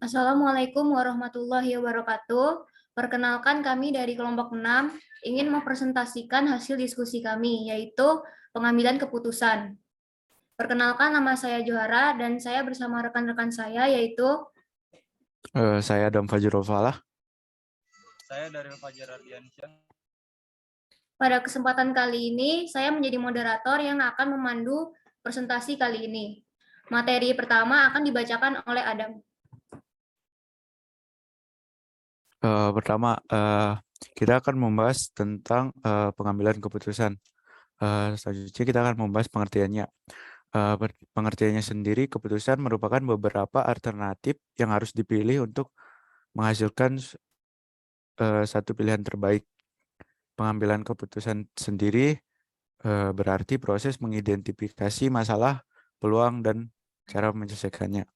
Assalamualaikum warahmatullahi wabarakatuh. Perkenalkan kami dari kelompok 6 ingin mempresentasikan hasil diskusi kami, yaitu pengambilan keputusan. Perkenalkan, nama saya Johara dan saya bersama rekan-rekan saya yaitu Saya Adam Fajrul Falah. Saya dari Fajar Ardiansyah. pada kesempatan kali ini saya menjadi moderator yang akan memandu presentasi kali ini. Materi pertama akan dibacakan oleh Adam. Pertama, kita akan membahas tentang pengambilan keputusan. Selanjutnya kita akan membahas pengertiannya. Pengertiannya sendiri, keputusan merupakan beberapa alternatif yang harus dipilih untuk menghasilkan satu pilihan terbaik. Pengambilan keputusan sendiri berarti proses mengidentifikasi masalah, peluang, dan cara menyelesaikannya.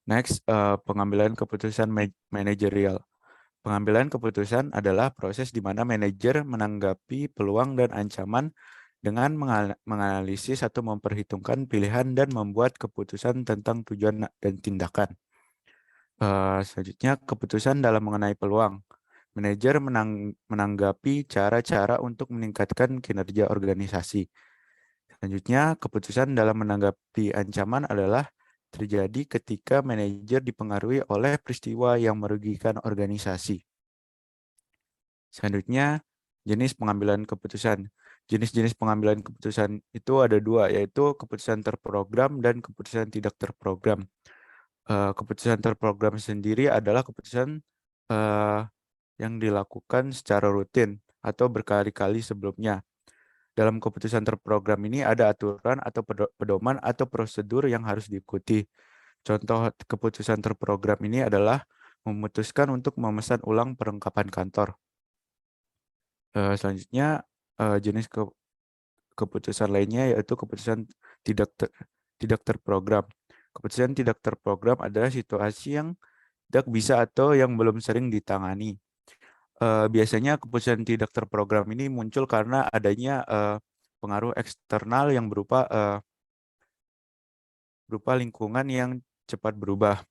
Next, pengambilan keputusan manajerial. Pengambilan keputusan adalah proses di mana manajer menanggapi peluang dan ancaman dengan menganalisis atau memperhitungkan pilihan dan membuat keputusan tentang tujuan dan tindakan. Selanjutnya, keputusan dalam mengenai peluang. Manajer menanggapi cara-cara untuk meningkatkan kinerja organisasi. Selanjutnya, keputusan dalam menanggapi ancaman adalah terjadi ketika manajer dipengaruhi oleh peristiwa yang merugikan organisasi. Selanjutnya, jenis pengambilan keputusan. Jenis-jenis pengambilan keputusan itu ada dua, yaitu keputusan terprogram dan keputusan tidak terprogram. Keputusan terprogram sendiri adalah keputusan yang dilakukan secara rutin atau berkali-kali sebelumnya. Dalam keputusan terprogram ini ada aturan atau pedoman atau prosedur yang harus diikuti. Contoh keputusan terprogram ini adalah memutuskan untuk memesan ulang perlengkapan kantor. Selanjutnya, jenis keputusan lainnya yaitu keputusan tidak terprogram. Keputusan tidak terprogram adalah situasi yang tidak bisa atau yang belum sering ditangani. Biasanya keputusan tidak terprogram ini muncul karena adanya pengaruh eksternal yang berupa lingkungan yang cepat berubah.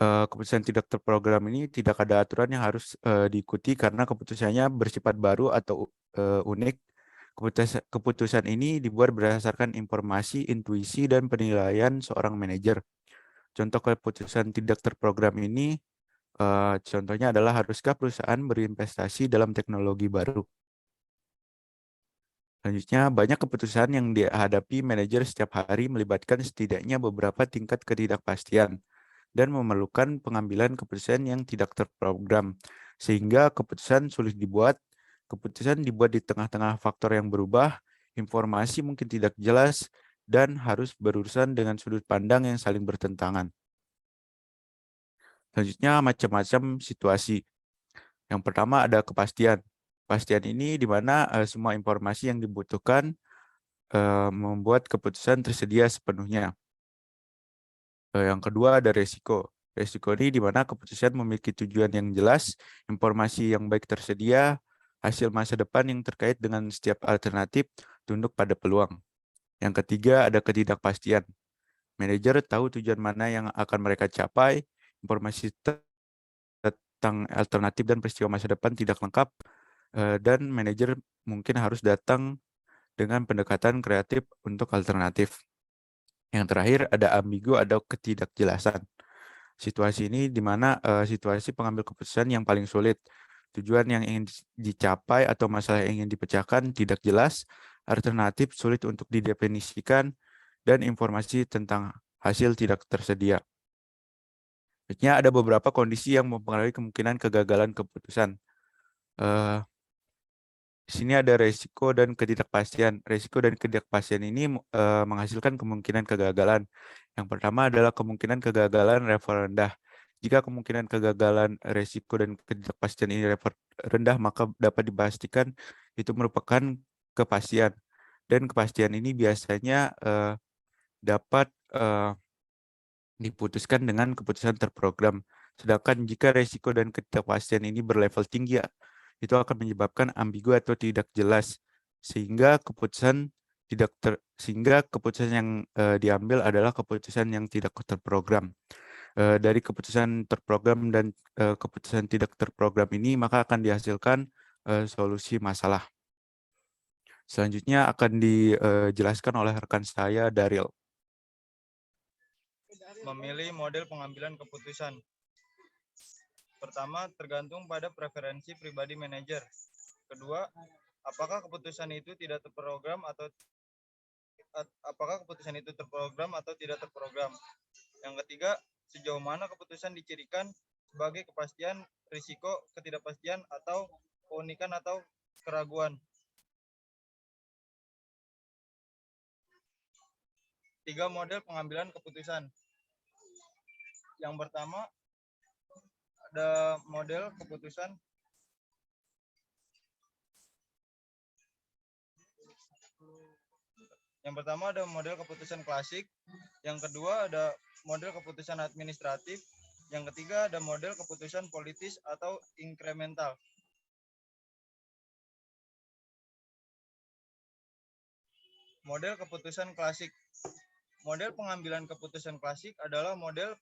Keputusan tidak terprogram ini tidak ada aturan yang harus diikuti karena keputusannya bersifat baru atau unik. Keputusan ini dibuat berdasarkan informasi, intuisi, dan penilaian seorang manajer. Contoh keputusan tidak terprogram ini, contohnya adalah haruskah perusahaan berinvestasi dalam teknologi baru. Selanjutnya, banyak keputusan yang dihadapi manajer setiap hari melibatkan setidaknya beberapa tingkat ketidakpastian dan memerlukan pengambilan keputusan yang tidak terprogram, sehingga keputusan sulit dibuat. Keputusan dibuat di tengah-tengah faktor yang berubah, informasi mungkin tidak jelas, dan harus berurusan dengan sudut pandang yang saling bertentangan. Selanjutnya, macam-macam situasi. Yang pertama ada kepastian. Kepastian ini di mana semua informasi yang dibutuhkan membuat keputusan tersedia sepenuhnya. Yang kedua ada resiko. Resiko ini di mana keputusan memiliki tujuan yang jelas, informasi yang baik tersedia, hasil masa depan yang terkait dengan setiap alternatif tunduk pada peluang. Yang ketiga ada ketidakpastian. Manajer tahu tujuan mana yang akan mereka capai, informasi tentang alternatif dan peristiwa masa depan tidak lengkap, dan manajer mungkin harus datang dengan pendekatan kreatif untuk alternatif. Yang terakhir ada ambigu, ada ketidakjelasan. Situasi ini di mana situasi pengambil keputusan yang paling sulit. Tujuan yang ingin dicapai atau masalah yang ingin dipecahkan tidak jelas, alternatif sulit untuk didefinisikan, dan informasi tentang hasil tidak tersedia. Selanjutnya ada beberapa kondisi yang mempengaruhi kemungkinan kegagalan keputusan. Di sini ada resiko dan ketidakpastian. Resiko dan ketidakpastian ini menghasilkan kemungkinan kegagalan. Yang pertama adalah kemungkinan kegagalan level rendah. Jika kemungkinan kegagalan, resiko, dan ketidakpastian ini level rendah, maka dapat dipastikan itu merupakan kepastian. Dan kepastian ini biasanya dapat diputuskan dengan keputusan terprogram. Sedangkan jika resiko dan ketidakpastian ini berlevel tinggi, itu akan menyebabkan ambigu atau tidak jelas, sehingga keputusan sehingga keputusan yang diambil adalah keputusan yang tidak terprogram. Dari keputusan terprogram dan keputusan tidak terprogram ini maka akan dihasilkan solusi masalah. Selanjutnya akan dijelaskan oleh rekan saya, Daryl. Memilih model pengambilan keputusan. Pertama, tergantung pada preferensi pribadi manajer. Kedua, apakah keputusan itu tidak terprogram atau tidak terprogram. Yang ketiga, sejauh mana keputusan dicirikan sebagai kepastian, risiko, ketidakpastian, atau keunikan atau keraguan. 3 model pengambilan keputusan. Yang pertama, ada model keputusan klasik. Yang kedua ada model keputusan administratif. Yang ketiga ada model keputusan politis atau inkremental. Model keputusan klasik. Model pengambilan keputusan klasik adalah model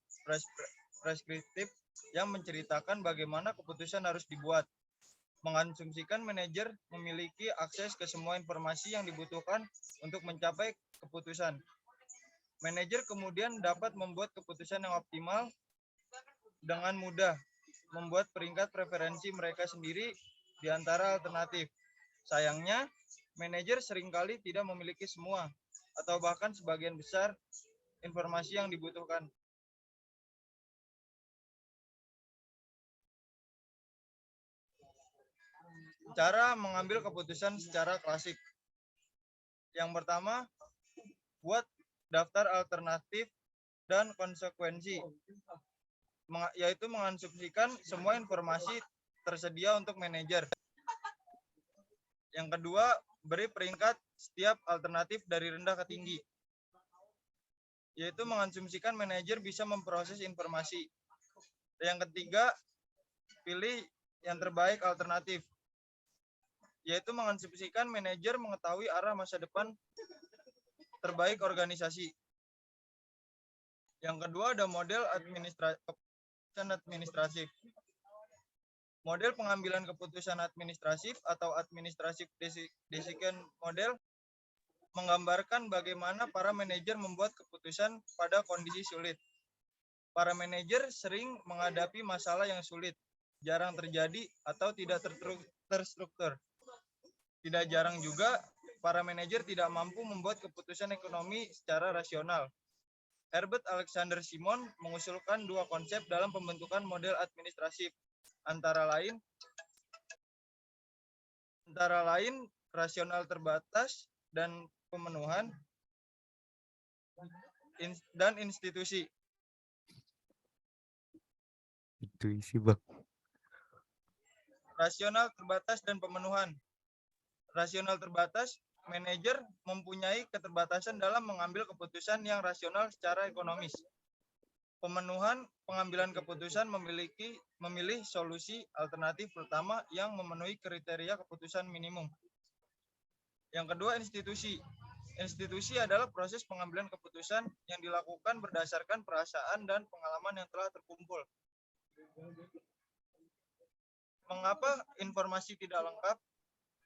preskriptif yang menceritakan bagaimana keputusan harus dibuat. Mengasumsikan manajer memiliki akses ke semua informasi yang dibutuhkan untuk mencapai keputusan. Manajer kemudian dapat membuat keputusan yang optimal dengan mudah, membuat peringkat preferensi mereka sendiri di antara alternatif. Sayangnya, manajer seringkali tidak memiliki semua atau bahkan sebagian besar informasi yang dibutuhkan. Cara mengambil keputusan secara klasik. Yang pertama, buat daftar alternatif dan konsekuensi, yaitu mengasumsikan semua informasi tersedia untuk manajer. Yang kedua, beri peringkat setiap alternatif dari rendah ke tinggi, yaitu mengasumsikan manajer bisa memproses informasi. Yang ketiga, pilih yang terbaik alternatif, yaitu mengasumsikan manajer mengetahui arah masa depan terbaik organisasi. Yang kedua ada model administratif. Model pengambilan keputusan administratif atau administrative decision model menggambarkan bagaimana para manajer membuat keputusan pada kondisi sulit. Para manajer sering menghadapi masalah yang sulit, jarang terjadi atau tidak terstruktur. Tidak jarang juga para manajer tidak mampu membuat keputusan ekonomi secara rasional. Herbert Alexander Simon mengusulkan 2 konsep dalam pembentukan model administratif, antara lain rasional terbatas dan pemenuhan dan institusi. Itu isi, Bang. Rasional terbatas dan pemenuhan. Rasional terbatas, manajer mempunyai keterbatasan dalam mengambil keputusan yang rasional secara ekonomis. Pemenuhan pengambilan keputusan memilih solusi alternatif pertama yang memenuhi kriteria keputusan minimum. Yang kedua, institusi. Institusi adalah proses pengambilan keputusan yang dilakukan berdasarkan perasaan dan pengalaman yang telah terkumpul. Mengapa informasi tidak lengkap?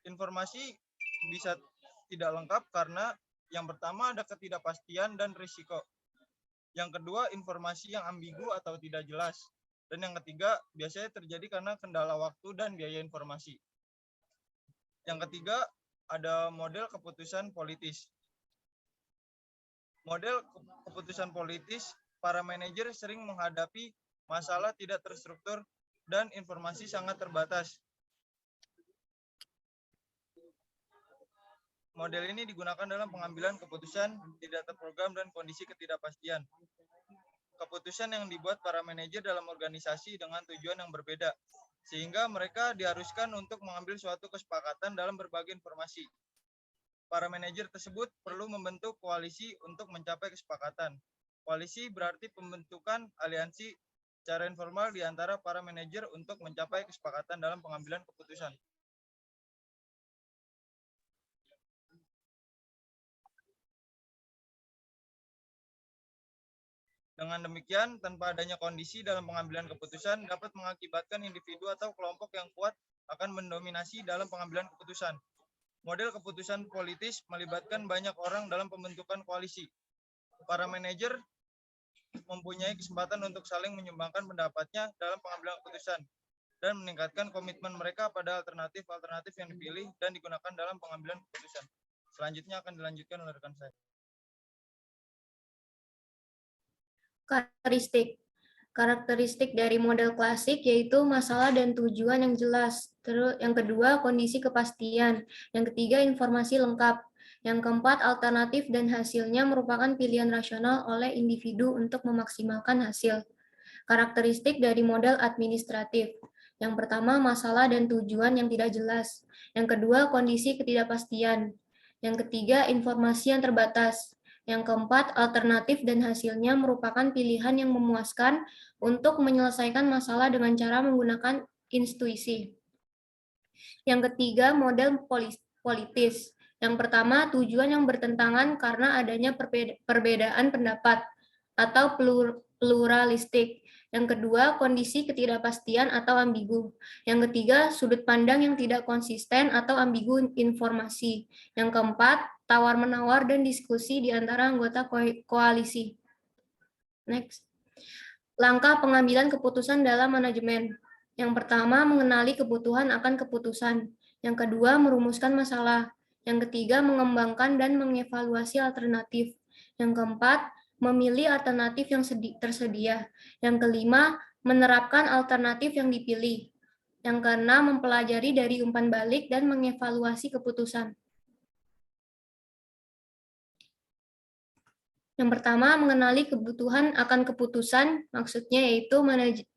Informasi bisa tidak lengkap karena yang pertama ada ketidakpastian dan risiko. Yang kedua, informasi yang ambigu atau tidak jelas. Dan yang ketiga, biasanya terjadi karena kendala waktu dan biaya informasi. Yang ketiga, ada model keputusan politis. Model keputusan politis, para manajer sering menghadapi masalah tidak terstruktur dan informasi sangat terbatas. Model ini digunakan dalam pengambilan keputusan tidak terprogram dan kondisi ketidakpastian. Keputusan yang dibuat para manajer dalam organisasi dengan tujuan yang berbeda, sehingga mereka diharuskan untuk mengambil suatu kesepakatan dalam berbagai informasi. Para manajer tersebut perlu membentuk koalisi untuk mencapai kesepakatan. Koalisi berarti pembentukan aliansi secara informal di antara para manajer untuk mencapai kesepakatan dalam pengambilan keputusan. Dengan demikian, tanpa adanya kondisi dalam pengambilan keputusan dapat mengakibatkan individu atau kelompok yang kuat akan mendominasi dalam pengambilan keputusan. Model keputusan politis melibatkan banyak orang dalam pembentukan koalisi. Para manajer mempunyai kesempatan untuk saling menyumbangkan pendapatnya dalam pengambilan keputusan dan meningkatkan komitmen mereka pada alternatif-alternatif yang dipilih dan digunakan dalam pengambilan keputusan. Selanjutnya akan dilanjutkan oleh rekan saya. Karakteristik dari model klasik yaitu masalah dan tujuan yang jelas. Terus yang kedua, kondisi kepastian. Yang ketiga, informasi lengkap. Yang keempat, alternatif dan hasilnya merupakan pilihan rasional oleh individu untuk memaksimalkan hasil. Karakteristik dari model administratif. Yang pertama, masalah dan tujuan yang tidak jelas. Yang kedua, kondisi ketidakpastian. Yang ketiga, informasi yang terbatas. Yang keempat, alternatif dan hasilnya merupakan pilihan yang memuaskan untuk menyelesaikan masalah dengan cara menggunakan intuisi. Yang ketiga, model politis. Yang pertama, tujuan yang bertentangan karena adanya perbedaan pendapat atau pluralistik. Yang kedua, kondisi ketidakpastian atau ambigu. Yang ketiga, sudut pandang yang tidak konsisten atau ambigu informasi. Yang keempat, tawar-menawar dan diskusi di antara anggota koalisi. Next. Langkah pengambilan keputusan dalam manajemen. Yang pertama, mengenali kebutuhan akan keputusan. Yang kedua, merumuskan masalah. Yang ketiga, mengembangkan dan mengevaluasi alternatif. Yang keempat, memilih alternatif yang tersedia. Yang kelima, menerapkan alternatif yang dipilih. Yang keenam, mempelajari dari umpan balik dan mengevaluasi keputusan. Yang pertama, mengenali kebutuhan akan keputusan, maksudnya yaitu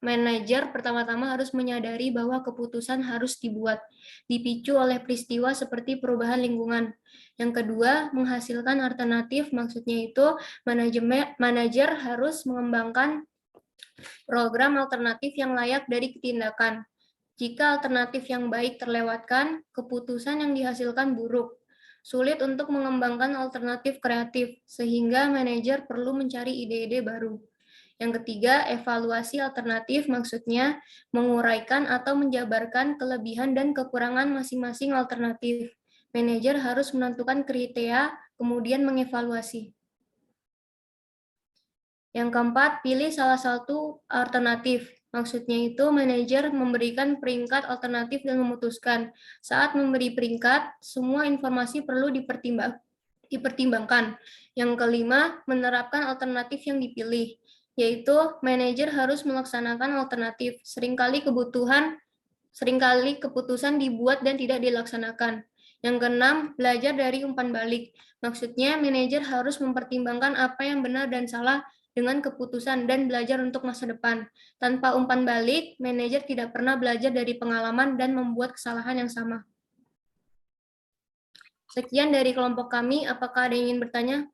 manajer pertama-tama harus menyadari bahwa keputusan harus dibuat, dipicu oleh peristiwa seperti perubahan lingkungan. Yang kedua, menghasilkan alternatif, maksudnya itu manajer harus mengembangkan program alternatif yang layak dari tindakan. Jika alternatif yang baik terlewatkan, keputusan yang dihasilkan buruk. Sulit untuk mengembangkan alternatif kreatif, sehingga manajer perlu mencari ide-ide baru. Yang ketiga, evaluasi alternatif maksudnya menguraikan atau menjabarkan kelebihan dan kekurangan masing-masing alternatif. Manajer harus menentukan kriteria, kemudian mengevaluasi. Yang keempat, pilih salah satu alternatif. Maksudnya itu manajer memberikan peringkat alternatif dan memutuskan. Saat memberi peringkat, semua informasi perlu dipertimbangkan. Yang kelima, menerapkan alternatif yang dipilih, yaitu manajer harus melaksanakan alternatif. Seringkali keputusan dibuat dan tidak dilaksanakan. Yang keenam, belajar dari umpan balik. Maksudnya manajer harus mempertimbangkan apa yang benar dan salah dengan keputusan dan belajar untuk masa depan. Tanpa umpan balik, manajer tidak pernah belajar dari pengalaman dan membuat kesalahan yang sama. Sekian dari kelompok kami. Apakah ada yang ingin bertanya?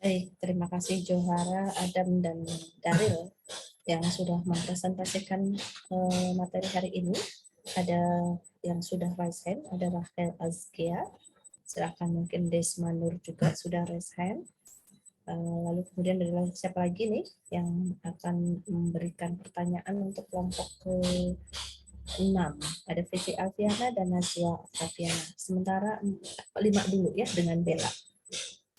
Baik, terima kasih Johara, Adam, dan Daril yang sudah mempresentasikan materi hari ini. Ada yang sudah raise hand, ada Rachel Azkia. Silakan, mungkin Desma Nur juga sudah raise hand. Lalu kemudian dari siapa lagi nih yang akan memberikan pertanyaan untuk kelompok ke-6. Ada Vici Alfiana dan Najwa Alfiana. Sementara 5 dulu ya dengan Bella.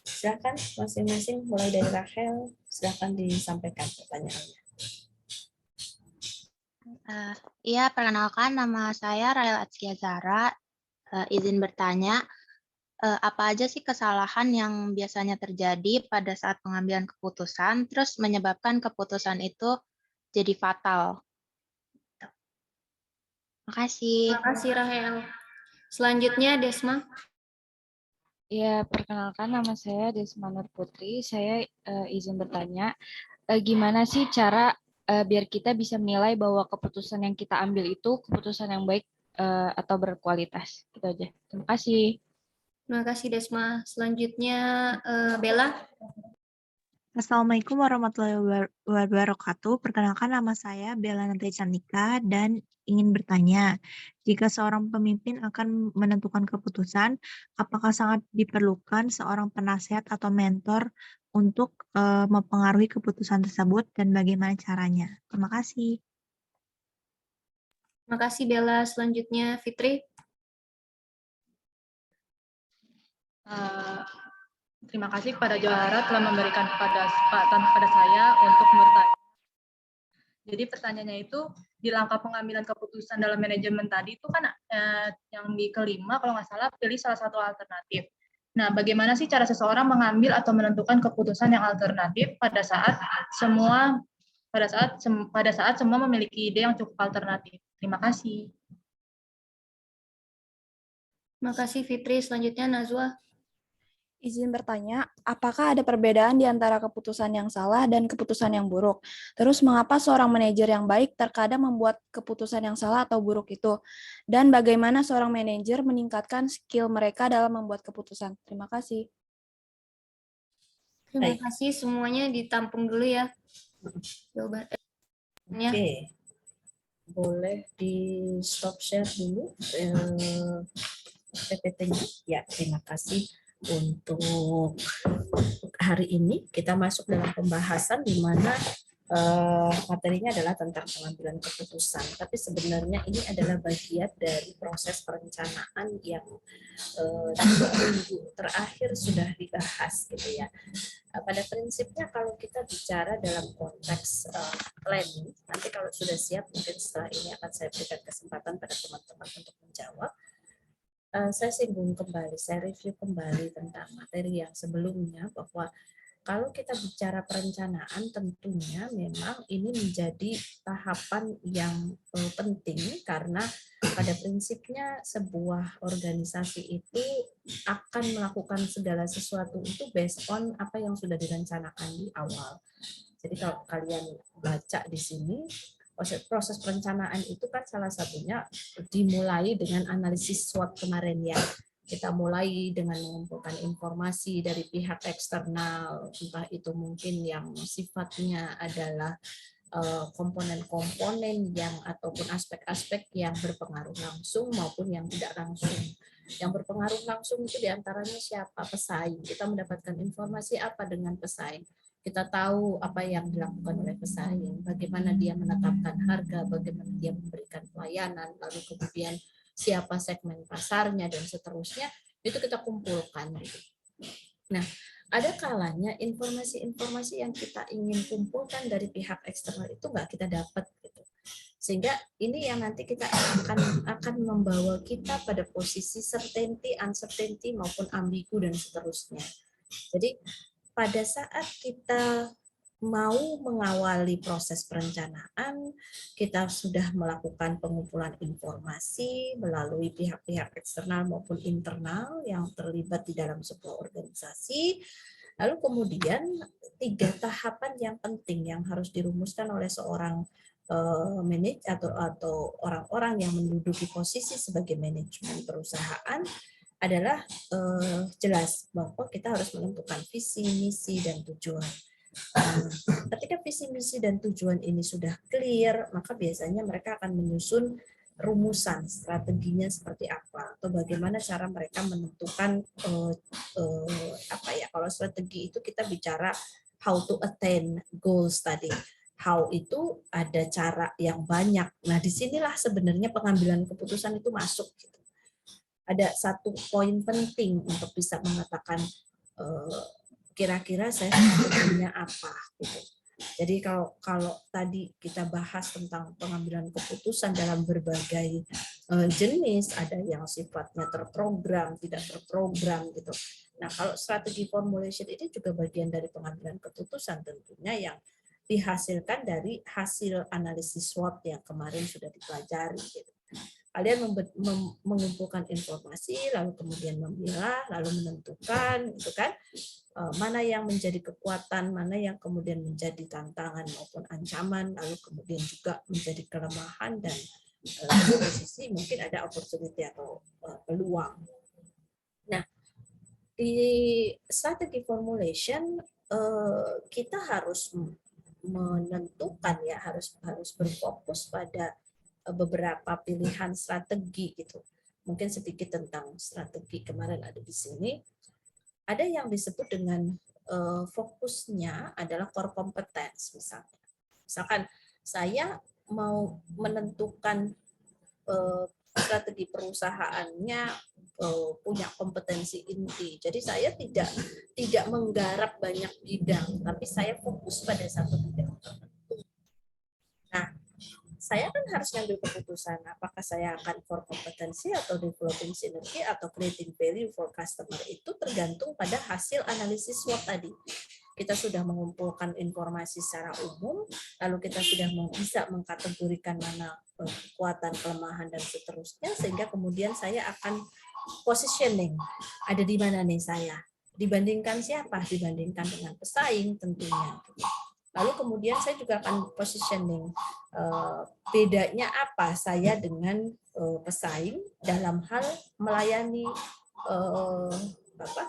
Silakan masing-masing, mulai dari Rachel, silakan disampaikan pertanyaannya. Iya, perkenalkan nama saya Rael Atskia Zara. Izin bertanya, apa aja sih kesalahan yang biasanya terjadi pada saat pengambilan keputusan, terus menyebabkan keputusan itu jadi fatal? Makasih. Terima kasih, Rahel. Selanjutnya, Desma. Ya, perkenalkan nama saya Desma Nur Putri. Saya izin bertanya, gimana sih cara biar kita bisa menilai bahwa keputusan yang kita ambil itu keputusan yang baik atau berkualitas? Gitu aja. Terima kasih. Terima kasih, Desma. Selanjutnya, Bella. Assalamualaikum warahmatullahi wabarakatuh. Perkenalkan, nama saya Bella Nanti Candika dan ingin bertanya, jika seorang pemimpin akan menentukan keputusan, apakah sangat diperlukan seorang penasehat atau mentor untuk mempengaruhi keputusan tersebut dan bagaimana caranya? Terima kasih. Terima kasih Bella. Selanjutnya Fitri. Terima kasih kepada Johara telah memberikan kesempatan kepada saya untuk bertanya. Jadi pertanyaannya itu, di langkah pengambilan keputusan dalam manajemen tadi itu kan yang di kelima kalau nggak salah pilih salah satu alternatif. Nah, bagaimana sih cara seseorang mengambil atau menentukan keputusan yang alternatif pada saat semua memiliki ide yang cukup alternatif? Terima kasih. Terima kasih Fitri. Selanjutnya Nazwa. Izin bertanya, apakah ada perbedaan di antara keputusan yang salah dan keputusan yang buruk? Terus mengapa seorang manajer yang baik terkadang membuat keputusan yang salah atau buruk itu? Dan bagaimana seorang manajer meningkatkan skill mereka dalam membuat keputusan? Terima kasih. Terima kasih, semuanya ditampung dulu ya. Jawabannya. Oke. Boleh di stop share dulu PPT-nya. Ya, terima kasih. Untuk hari ini kita masuk dalam pembahasan di mana materinya adalah tentang pengambilan keputusan. Tapi sebenarnya ini adalah bagian dari proses perencanaan yang minggu terakhir sudah dibahas gitu ya. Pada prinsipnya kalau kita bicara dalam konteks planning, nanti kalau sudah siap mungkin setelah ini akan saya berikan kesempatan pada teman-teman untuk menjawab. Saya singgung kembali, saya review kembali tentang materi yang sebelumnya bahwa kalau kita bicara perencanaan tentunya memang ini menjadi tahapan yang penting karena pada prinsipnya sebuah organisasi itu akan melakukan segala sesuatu itu based on apa yang sudah direncanakan di awal. Jadi kalau kalian baca di sini, proses perencanaan itu kan salah satunya dimulai dengan analisis SWOT kemarin ya. Kita mulai dengan mengumpulkan informasi dari pihak eksternal, entah itu mungkin yang sifatnya adalah komponen-komponen yang ataupun aspek-aspek yang berpengaruh langsung maupun yang tidak langsung. Yang berpengaruh langsung itu diantaranya siapa? Pesaing. Kita mendapatkan informasi apa dengan pesaing? Kita tahu apa yang dilakukan oleh pesaing, bagaimana dia menetapkan harga, bagaimana dia memberikan pelayanan, lalu kemudian siapa segmen pasarnya, dan seterusnya, itu kita kumpulkan. Nah, ada kalanya informasi-informasi yang kita ingin kumpulkan dari pihak eksternal itu nggak kita dapat. Gitu. Sehingga ini yang nanti kita akan membawa kita pada posisi certainty, uncertainty, maupun ambigu, dan seterusnya. Jadi, pada saat kita mau mengawali proses perencanaan, kita sudah melakukan pengumpulan informasi melalui pihak-pihak eksternal maupun internal yang terlibat di dalam sebuah organisasi. Lalu kemudian 3 tahapan yang penting yang harus dirumuskan oleh seorang manajer atau orang-orang yang menduduki posisi sebagai manajemen perusahaan adalah jelas bahwa kita harus menentukan visi, misi, dan tujuan. Ketika visi, misi, dan tujuan ini sudah clear, maka biasanya mereka akan menyusun rumusan strateginya seperti apa atau bagaimana cara mereka menentukan kalau strategi itu kita bicara how to attain goals tadi. How itu ada cara yang banyak. Nah, disinilah sebenarnya pengambilan keputusan itu masuk. Gitu. Ada satu poin penting untuk bisa mengatakan kira-kira saya strateginya apa gitu. Jadi kalau tadi kita bahas tentang pengambilan keputusan dalam berbagai jenis, ada yang sifatnya terprogram, tidak terprogram gitu. Nah, kalau strategi formulation ini juga bagian dari pengambilan keputusan tentunya yang dihasilkan dari hasil analisis SWOT yang kemarin sudah dipelajari gitu. Kalian mengumpulkan informasi, lalu kemudian memilah, lalu menentukan, gitu kan, mana yang menjadi kekuatan, mana yang kemudian menjadi tantangan maupun ancaman, lalu kemudian juga menjadi kelemahan dan di posisi mungkin ada opportunity atau peluang. Nah, di strategi formulation kita harus menentukan ya, harus berfokus pada beberapa pilihan strategi gitu. Mungkin sedikit tentang strategi kemarin ada di sini. Ada yang disebut dengan fokusnya adalah core competence misalnya. Misalkan saya mau menentukan strategi perusahaannya punya kompetensi inti. Jadi saya tidak menggarap banyak bidang, tapi saya fokus pada satu bidang tertentu. Nah, saya kan harus ngambil keputusan apakah saya akan core kompetensi atau developing synergy atau creating value for customer. Itu tergantung pada hasil analisis SWOT tadi. Kita sudah mengumpulkan informasi secara umum, lalu kita sudah bisa mengkategorikan mana kekuatan, kelemahan, dan seterusnya, sehingga kemudian saya akan positioning. Ada di mana nih saya? Dibandingkan siapa? Dibandingkan dengan pesaing tentunya. Lalu kemudian saya juga akan positioning. Bedanya apa saya dengan pesaing dalam hal melayani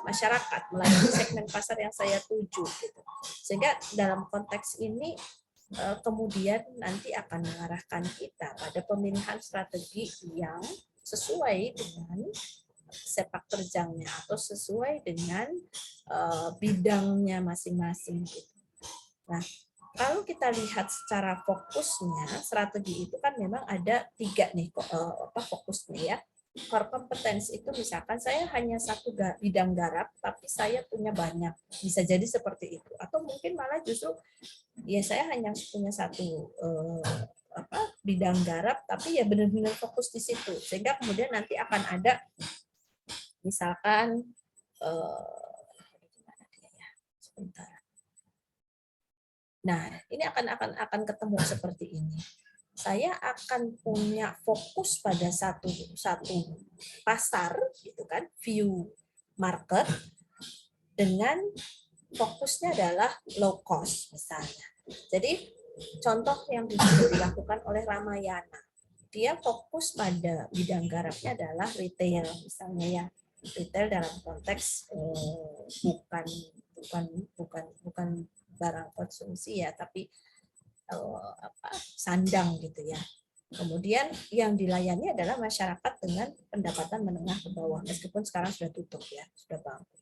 masyarakat, melayani segmen pasar yang saya tuju gitu. Sehingga dalam konteks ini kemudian nanti akan mengarahkan kita pada pemilihan strategi yang sesuai dengan sepak terjangnya atau sesuai dengan bidangnya masing-masing gitu. Nah, kalau kita lihat secara fokusnya, strategi itu kan memang ada 3 nih fokusnya ya. Core competence itu misalkan saya hanya satu bidang garap, tapi saya punya banyak. Bisa jadi seperti itu. Atau mungkin malah justru ya saya hanya punya satu bidang garap, tapi ya benar-benar fokus di situ. Sehingga kemudian nanti akan ada misalkan sebentar. Nah, ini akan ketemu seperti ini. Saya akan punya fokus pada satu pasar, gitu kan, view market, dengan fokusnya adalah low cost misalnya. Jadi contoh yang bisa dilakukan oleh Ramayana, dia fokus pada bidang garapnya adalah retail misalnya ya, retail dalam konteks bukan barang konsumsi ya, tapi sandang gitu ya. Kemudian yang dilayani adalah masyarakat dengan pendapatan menengah ke bawah, meskipun sekarang sudah tutup ya, sudah bangkrut.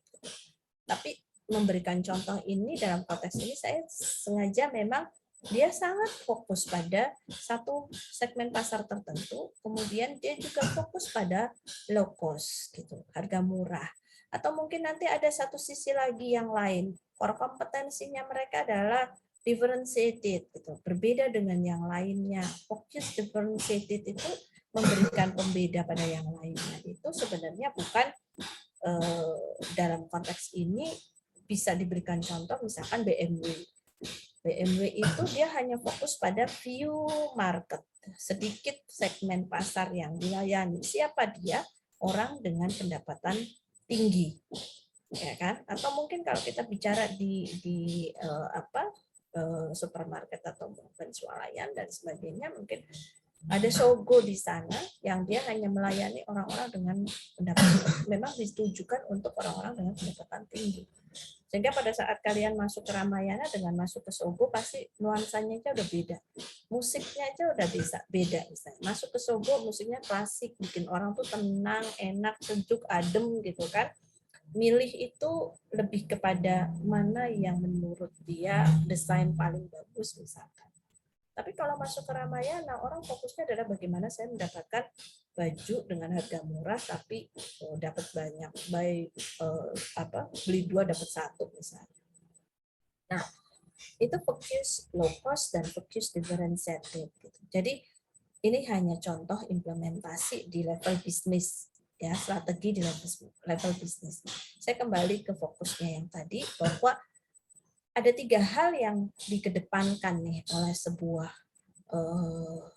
Tapi memberikan contoh ini dalam konteks ini saya sengaja memang dia sangat fokus pada satu segmen pasar tertentu, kemudian dia juga fokus pada low cost gitu, harga murah. Atau mungkin nanti ada satu sisi lagi yang lain, core kompetensinya mereka adalah differentiated gitu, berbeda dengan yang lainnya. Fokus differentiated itu memberikan pembeda pada yang lainnya. Itu sebenarnya bukan dalam konteks ini bisa diberikan contoh misalkan BMW. BMW itu dia hanya fokus pada view market, sedikit segmen pasar yang dilayani. Siapa dia? Orang dengan pendapatan tinggi, ya kan? Atau mungkin kalau kita bicara di supermarket atau mungkin swalayan dan sebagainya, mungkin ada Sogo di sana yang dia hanya melayani orang-orang dengan pendapatan, memang ditujukan untuk orang-orang dengan pendapatan tinggi. Sehingga pada saat kalian masuk ke Ramayana dengan masuk ke Sogo, pasti nuansanya aja udah beda. Musiknya aja udah bisa beda. Misalnya. Masuk ke Sogo, musiknya klasik, bikin orang tuh tenang, enak, sejuk, adem gitu kan. Milih itu lebih kepada mana yang menurut dia desain paling bagus misalkan. Tapi kalau masuk ke Ramayana, orang fokusnya adalah bagaimana saya mendapatkan baju dengan harga murah tapi dapat banyak, beli 2 dapat 1 misalnya. Nah, itu fokus low cost dan fokus differentiated gitu. Jadi ini hanya contoh implementasi di level bisnis ya, strategi di level bisnis. Saya kembali ke fokusnya yang tadi bahwa ada 3 hal yang dikedepankan nih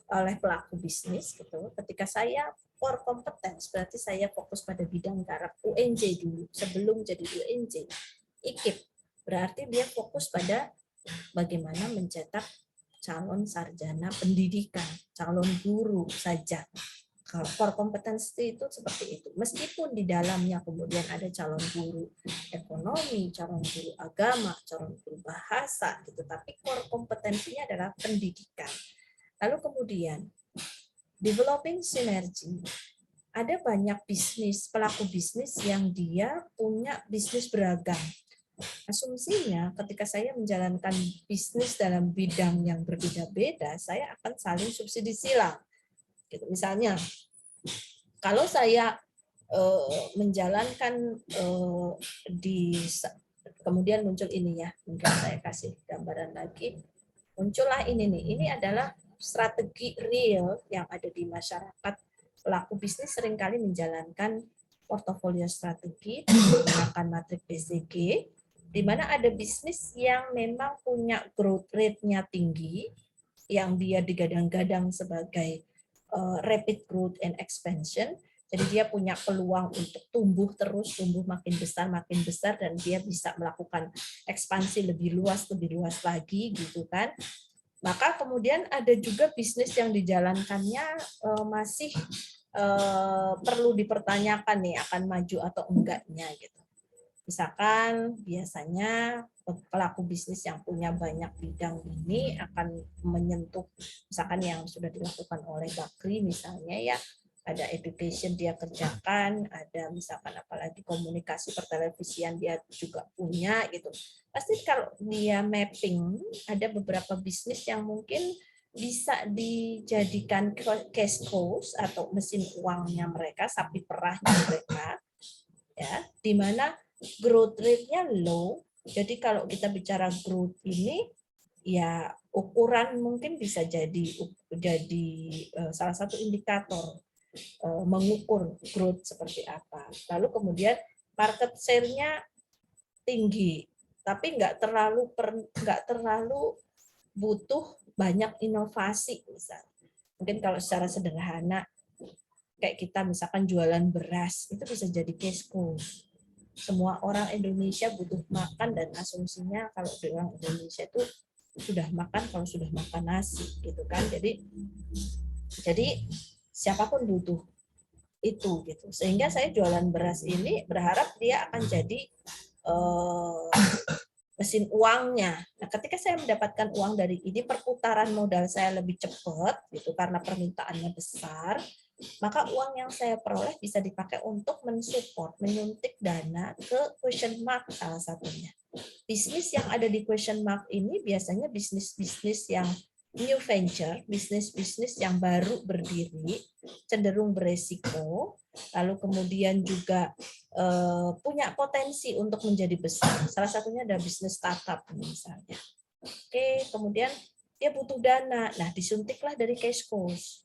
oleh pelaku bisnis gitu. Ketika saya core competence berarti saya fokus pada bidang garap UNJ dulu sebelum jadi UNJ. IKIP berarti dia fokus pada bagaimana mencetak calon sarjana pendidikan, calon guru saja. Kalau core competency itu seperti itu. Meskipun di dalamnya kemudian ada calon guru ekonomi, calon guru agama, calon guru bahasa, gitu. Tapi core kompetensinya adalah pendidikan. Lalu kemudian developing sinergi. Ada banyak pelaku bisnis yang dia punya bisnis beragam. Asumsinya ketika saya menjalankan bisnis dalam bidang yang berbeda-beda, saya akan saling subsidi silang. Gitu. Misalnya, kalau saya menjalankan kemudian muncul ini ya, mungkin saya kasih gambaran lagi, muncullah ini nih, ini adalah strategi real yang ada di masyarakat. Pelaku bisnis seringkali menjalankan portofolio strategi menggunakan matrik BCG, di mana ada bisnis yang memang punya growth rate-nya tinggi, yang dia digadang-gadang sebagai rapid growth and expansion. Jadi dia punya peluang untuk tumbuh terus, tumbuh makin besar, dan dia bisa melakukan ekspansi lebih luas lagi, gitu kan. Maka kemudian ada juga bisnis yang dijalankannya masih perlu dipertanyakan nih akan maju atau enggaknya gitu. Misalkan biasanya pelaku bisnis yang punya banyak bidang ini akan menyentuh misalkan yang sudah dilakukan oleh Bakri misalnya ya, ada education dia kerjakan, ada misalkan apalagi komunikasi pertelevisian dia juga punya gitu. Pasti kalau dia mapping, ada beberapa bisnis yang mungkin bisa dijadikan cash cows atau mesin uangnya mereka, sapi perahnya mereka, ya, di mana growth rate-nya low. Jadi kalau kita bicara growth ini, ya ukuran mungkin bisa jadi salah satu indikator mengukur growth seperti apa. Lalu kemudian market share-nya tinggi, tapi nggak terlalu butuh banyak inovasi misalnya. Mungkin kalau secara sederhana kayak kita misalkan jualan beras itu bisa jadi case cow. Semua orang Indonesia butuh makan dan asumsinya kalau orang Indonesia itu sudah makan kalau sudah makan nasi gitu kan. Jadi siapapun butuh itu gitu. Sehingga saya jualan beras ini berharap dia akan jadi mesin uangnya. Nah, ketika saya mendapatkan uang dari ini, perputaran modal saya lebih cepat gitu karena permintaannya besar, maka uang yang saya peroleh bisa dipakai untuk mensupport, menyuntik dana ke question mark salah satunya. Bisnis yang ada di question mark ini biasanya bisnis-bisnis yang new venture, bisnis-bisnis yang baru berdiri, cenderung beresiko, lalu kemudian juga punya potensi untuk menjadi besar. Salah satunya ada bisnis startup misalnya. Oke, kemudian dia butuh dana. Nah, disuntiklah dari cash cows.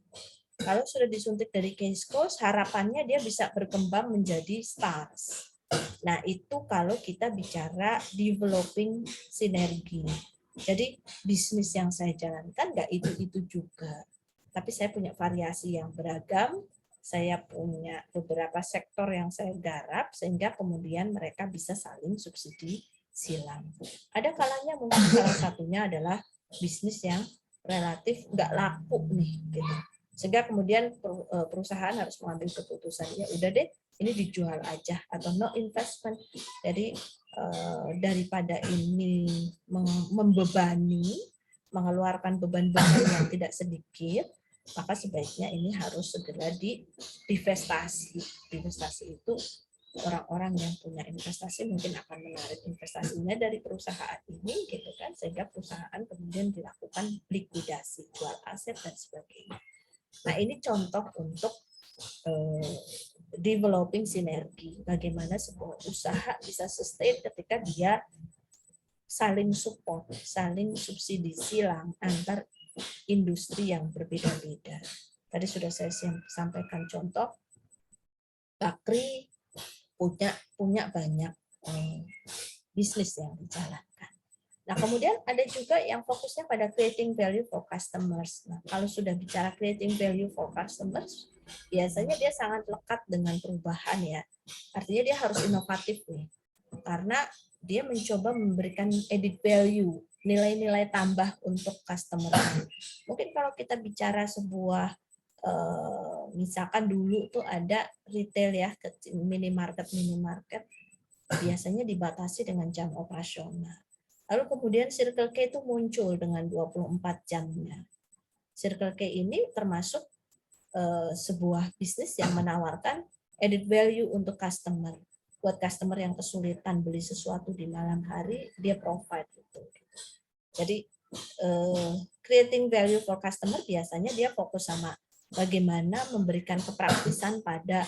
Kalau sudah disuntik dari cash cows, harapannya dia bisa berkembang menjadi stars. Nah, itu kalau kita bicara developing sinergi. Jadi bisnis yang saya jalankan nggak itu juga, tapi saya punya variasi yang beragam. Saya punya beberapa sektor yang saya garap sehingga kemudian mereka bisa saling subsidi silang. Ada kalanya mungkin salah satunya adalah bisnis yang relatif nggak laku nih, gitu. Sehingga kemudian perusahaan harus mengambil keputusan, ya udah deh, ini dijual aja atau no investment. Jadi daripada ini membebani, mengeluarkan beban-beban yang tidak sedikit, maka sebaiknya ini harus segera divestasi. Divestasi itu orang-orang yang punya investasi mungkin akan menarik investasinya dari perusahaan ini, gitu kan, sehingga perusahaan kemudian dilakukan likuidasi, jual aset dan sebagainya. Nah, ini contoh untuk developing sinergi, bagaimana sebuah usaha bisa sustain ketika dia saling support, saling subsidi silang antar industri yang berbeda-beda. Tadi sudah saya sampaikan contoh, Bakri punya banyak bisnis yang dijalankan. Nah, kemudian ada juga yang fokusnya pada creating value for customers. Nah, kalau sudah bicara creating value for customers, biasanya dia sangat lekat dengan perubahan ya. Artinya dia harus inovatif nih. Karena dia mencoba memberikan added value, nilai-nilai tambah untuk customer. Mungkin kalau kita bicara sebuah misalkan dulu tuh ada retail ya, minimarket biasanya dibatasi dengan jam operasional. Lalu kemudian Circle K itu muncul dengan 24 jamnya. Circle K ini termasuk sebuah bisnis yang menawarkan added value untuk customer. Buat customer yang kesulitan beli sesuatu di malam hari, dia provide itu. Jadi creating value for customer biasanya dia fokus sama bagaimana memberikan kepraktisan pada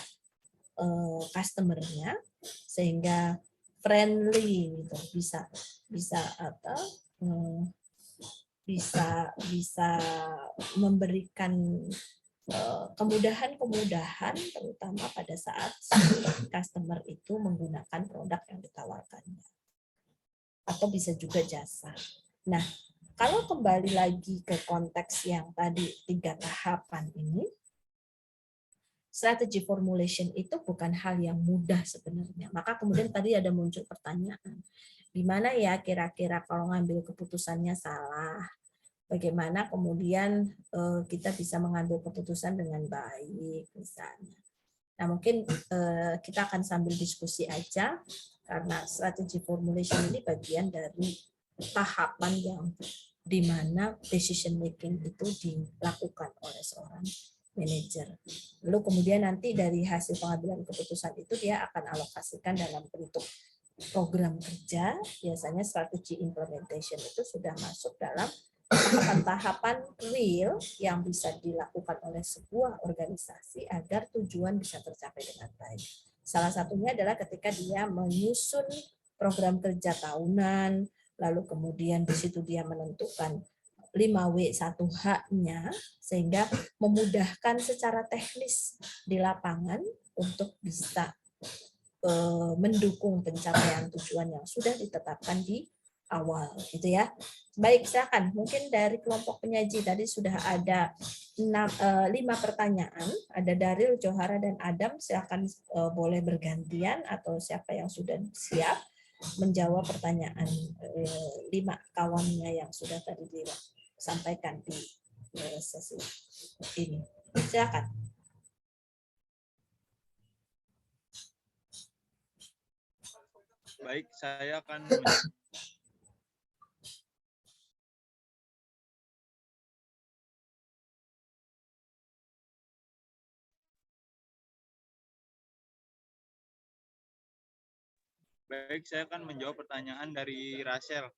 customer-nya sehingga friendly gitu, bisa memberikan kemudahan terutama pada saat customer itu menggunakan produk yang ditawarkannya atau bisa juga jasa. Nah, kalau kembali lagi ke konteks yang tadi 3 tahapan ini, strategy formulation itu bukan hal yang mudah sebenarnya. Maka kemudian tadi ada muncul pertanyaan, di mana ya kira-kira kalau ngambil keputusannya salah, bagaimana kemudian kita bisa mengambil keputusan dengan baik misalnya. Nah mungkin kita akan sambil diskusi aja, karena strategy formulation ini bagian dari tahapan yang di mana decision making itu dilakukan oleh seorang manajer. Lalu kemudian nanti dari hasil pengambilan keputusan itu dia akan alokasikan dalam bentuk program kerja. Biasanya strategi implementation itu sudah masuk dalam tahapan-tahapan real yang bisa dilakukan oleh sebuah organisasi agar tujuan bisa tercapai dengan baik. Salah satunya adalah ketika dia menyusun program kerja tahunan, lalu kemudian di situ dia menentukan 5W1H-nya sehingga memudahkan secara teknis di lapangan untuk bisa mendukung pencapaian tujuan yang sudah ditetapkan di awal gitu ya. Baik, silakan. Mungkin dari kelompok penyaji tadi sudah ada 5 pertanyaan. Ada Daril, Johara, dan Adam. Silakan boleh bergantian atau siapa yang sudah siap menjawab pertanyaan 5 kawannya yang sudah tadi disampaikan di sesi ini. Silakan. Baik, saya akan menjawab pertanyaan dari Rachel.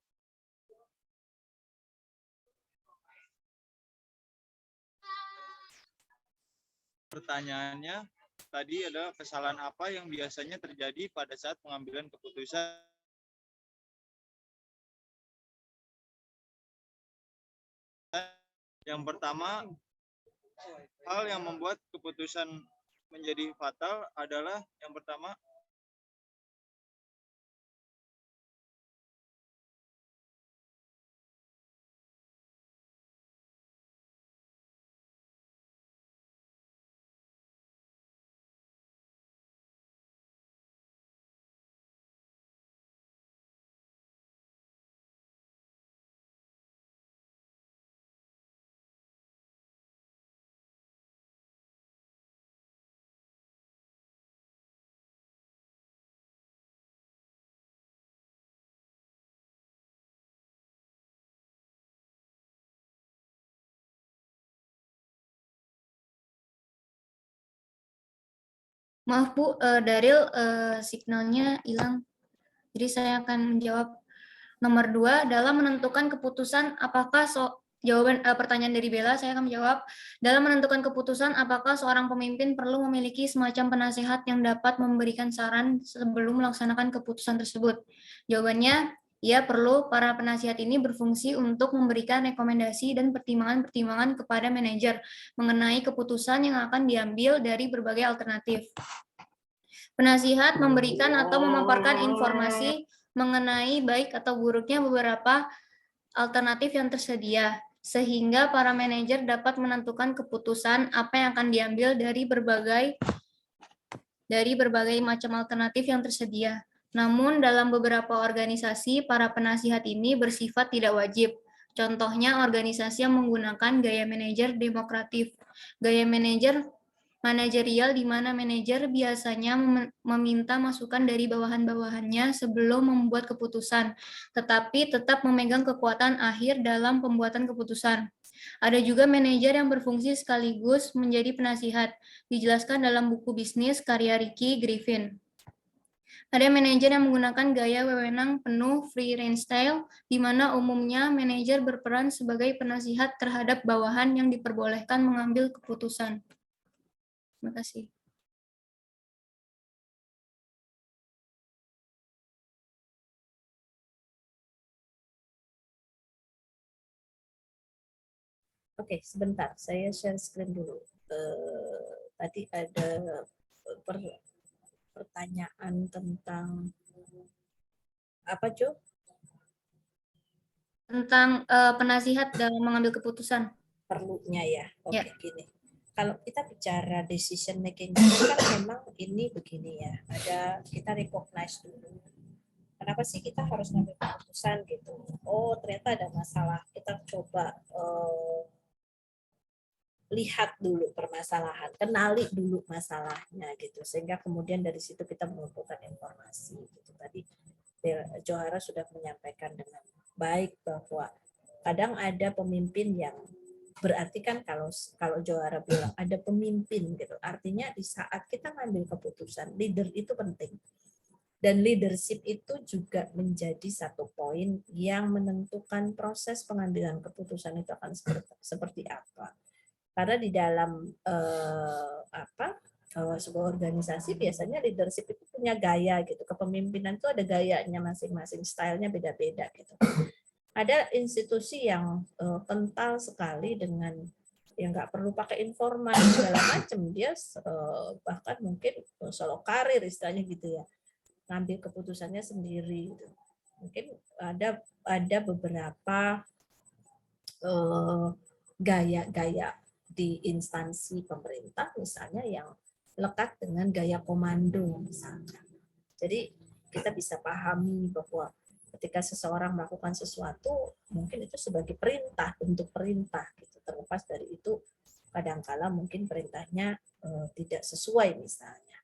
Pertanyaannya tadi adalah kesalahan apa yang biasanya terjadi pada saat pengambilan keputusan. Yang pertama, hal yang membuat keputusan menjadi fatal adalah yang pertama, Maaf Bu, Daril signalnya hilang. Jadi saya akan menjawab nomor 2 dalam menentukan keputusan apakah pertanyaan dari Bella, saya akan menjawab dalam menentukan keputusan apakah seorang pemimpin perlu memiliki semacam penasehat yang dapat memberikan saran sebelum melaksanakan keputusan tersebut. Jawabannya, ya perlu. Para penasihat ini berfungsi untuk memberikan rekomendasi dan pertimbangan-pertimbangan kepada manajer mengenai keputusan yang akan diambil dari berbagai alternatif. Penasihat memberikan atau memaparkan informasi mengenai baik atau buruknya beberapa alternatif yang tersedia, sehingga para manajer dapat menentukan keputusan apa yang akan diambil dari berbagai macam alternatif yang tersedia. Namun dalam beberapa organisasi, para penasihat ini bersifat tidak wajib. Contohnya organisasi yang menggunakan gaya manajer demokratif. Gaya manajerial di mana manajer biasanya meminta masukan dari bawahan-bawahannya sebelum membuat keputusan, tetapi tetap memegang kekuatan akhir dalam pembuatan keputusan. Ada juga manajer yang berfungsi sekaligus menjadi penasihat, dijelaskan dalam buku bisnis karya Ricky Griffin. Ada manajer yang menggunakan gaya wewenang penuh free range style, di mana umumnya manajer berperan sebagai penasihat terhadap bawahan yang diperbolehkan mengambil keputusan. Terima kasih. Oke, sebentar, saya share screen dulu. Tadi ada pertanyaan tentang apa, Jo? Tentang penasihat dalam mengambil keputusan. Perlunya ya. Oke, Ya. gini. Kalau kita bicara decision making itu kan memang ini begini ya. Kita recognize dulu. Kenapa sih kita harus ngambil keputusan gitu? Oh, ternyata ada masalah. Kita coba lihat dulu permasalahan, kenali dulu masalahnya gitu, sehingga kemudian dari situ kita mengumpulkan informasi gitu. Tadi Johara sudah menyampaikan dengan baik bahwa kadang ada pemimpin yang berarti kan kalau Johara bilang ada pemimpin gitu, artinya di saat kita ngambil keputusan, leader itu penting. Dan leadership itu juga menjadi satu poin yang menentukan proses pengambilan keputusan itu akan seperti apa. Karena di dalam sebuah organisasi biasanya leadership itu punya gaya gitu, kepemimpinan itu ada gayanya masing-masing, stylenya beda-beda gitu. Ada institusi yang kental sekali dengan yang nggak perlu pakai informan segala macam, dia bahkan mungkin solo karir istilahnya gitu ya, ngambil keputusannya sendiri gitu. Mungkin ada beberapa gaya-gaya di instansi pemerintah misalnya yang lekat dengan gaya komando misalnya. Jadi kita bisa pahami bahwa ketika seseorang melakukan sesuatu mungkin itu sebagai perintah, bentuk perintah gitu. Terlepas dari itu kadangkala mungkin perintahnya tidak sesuai misalnya.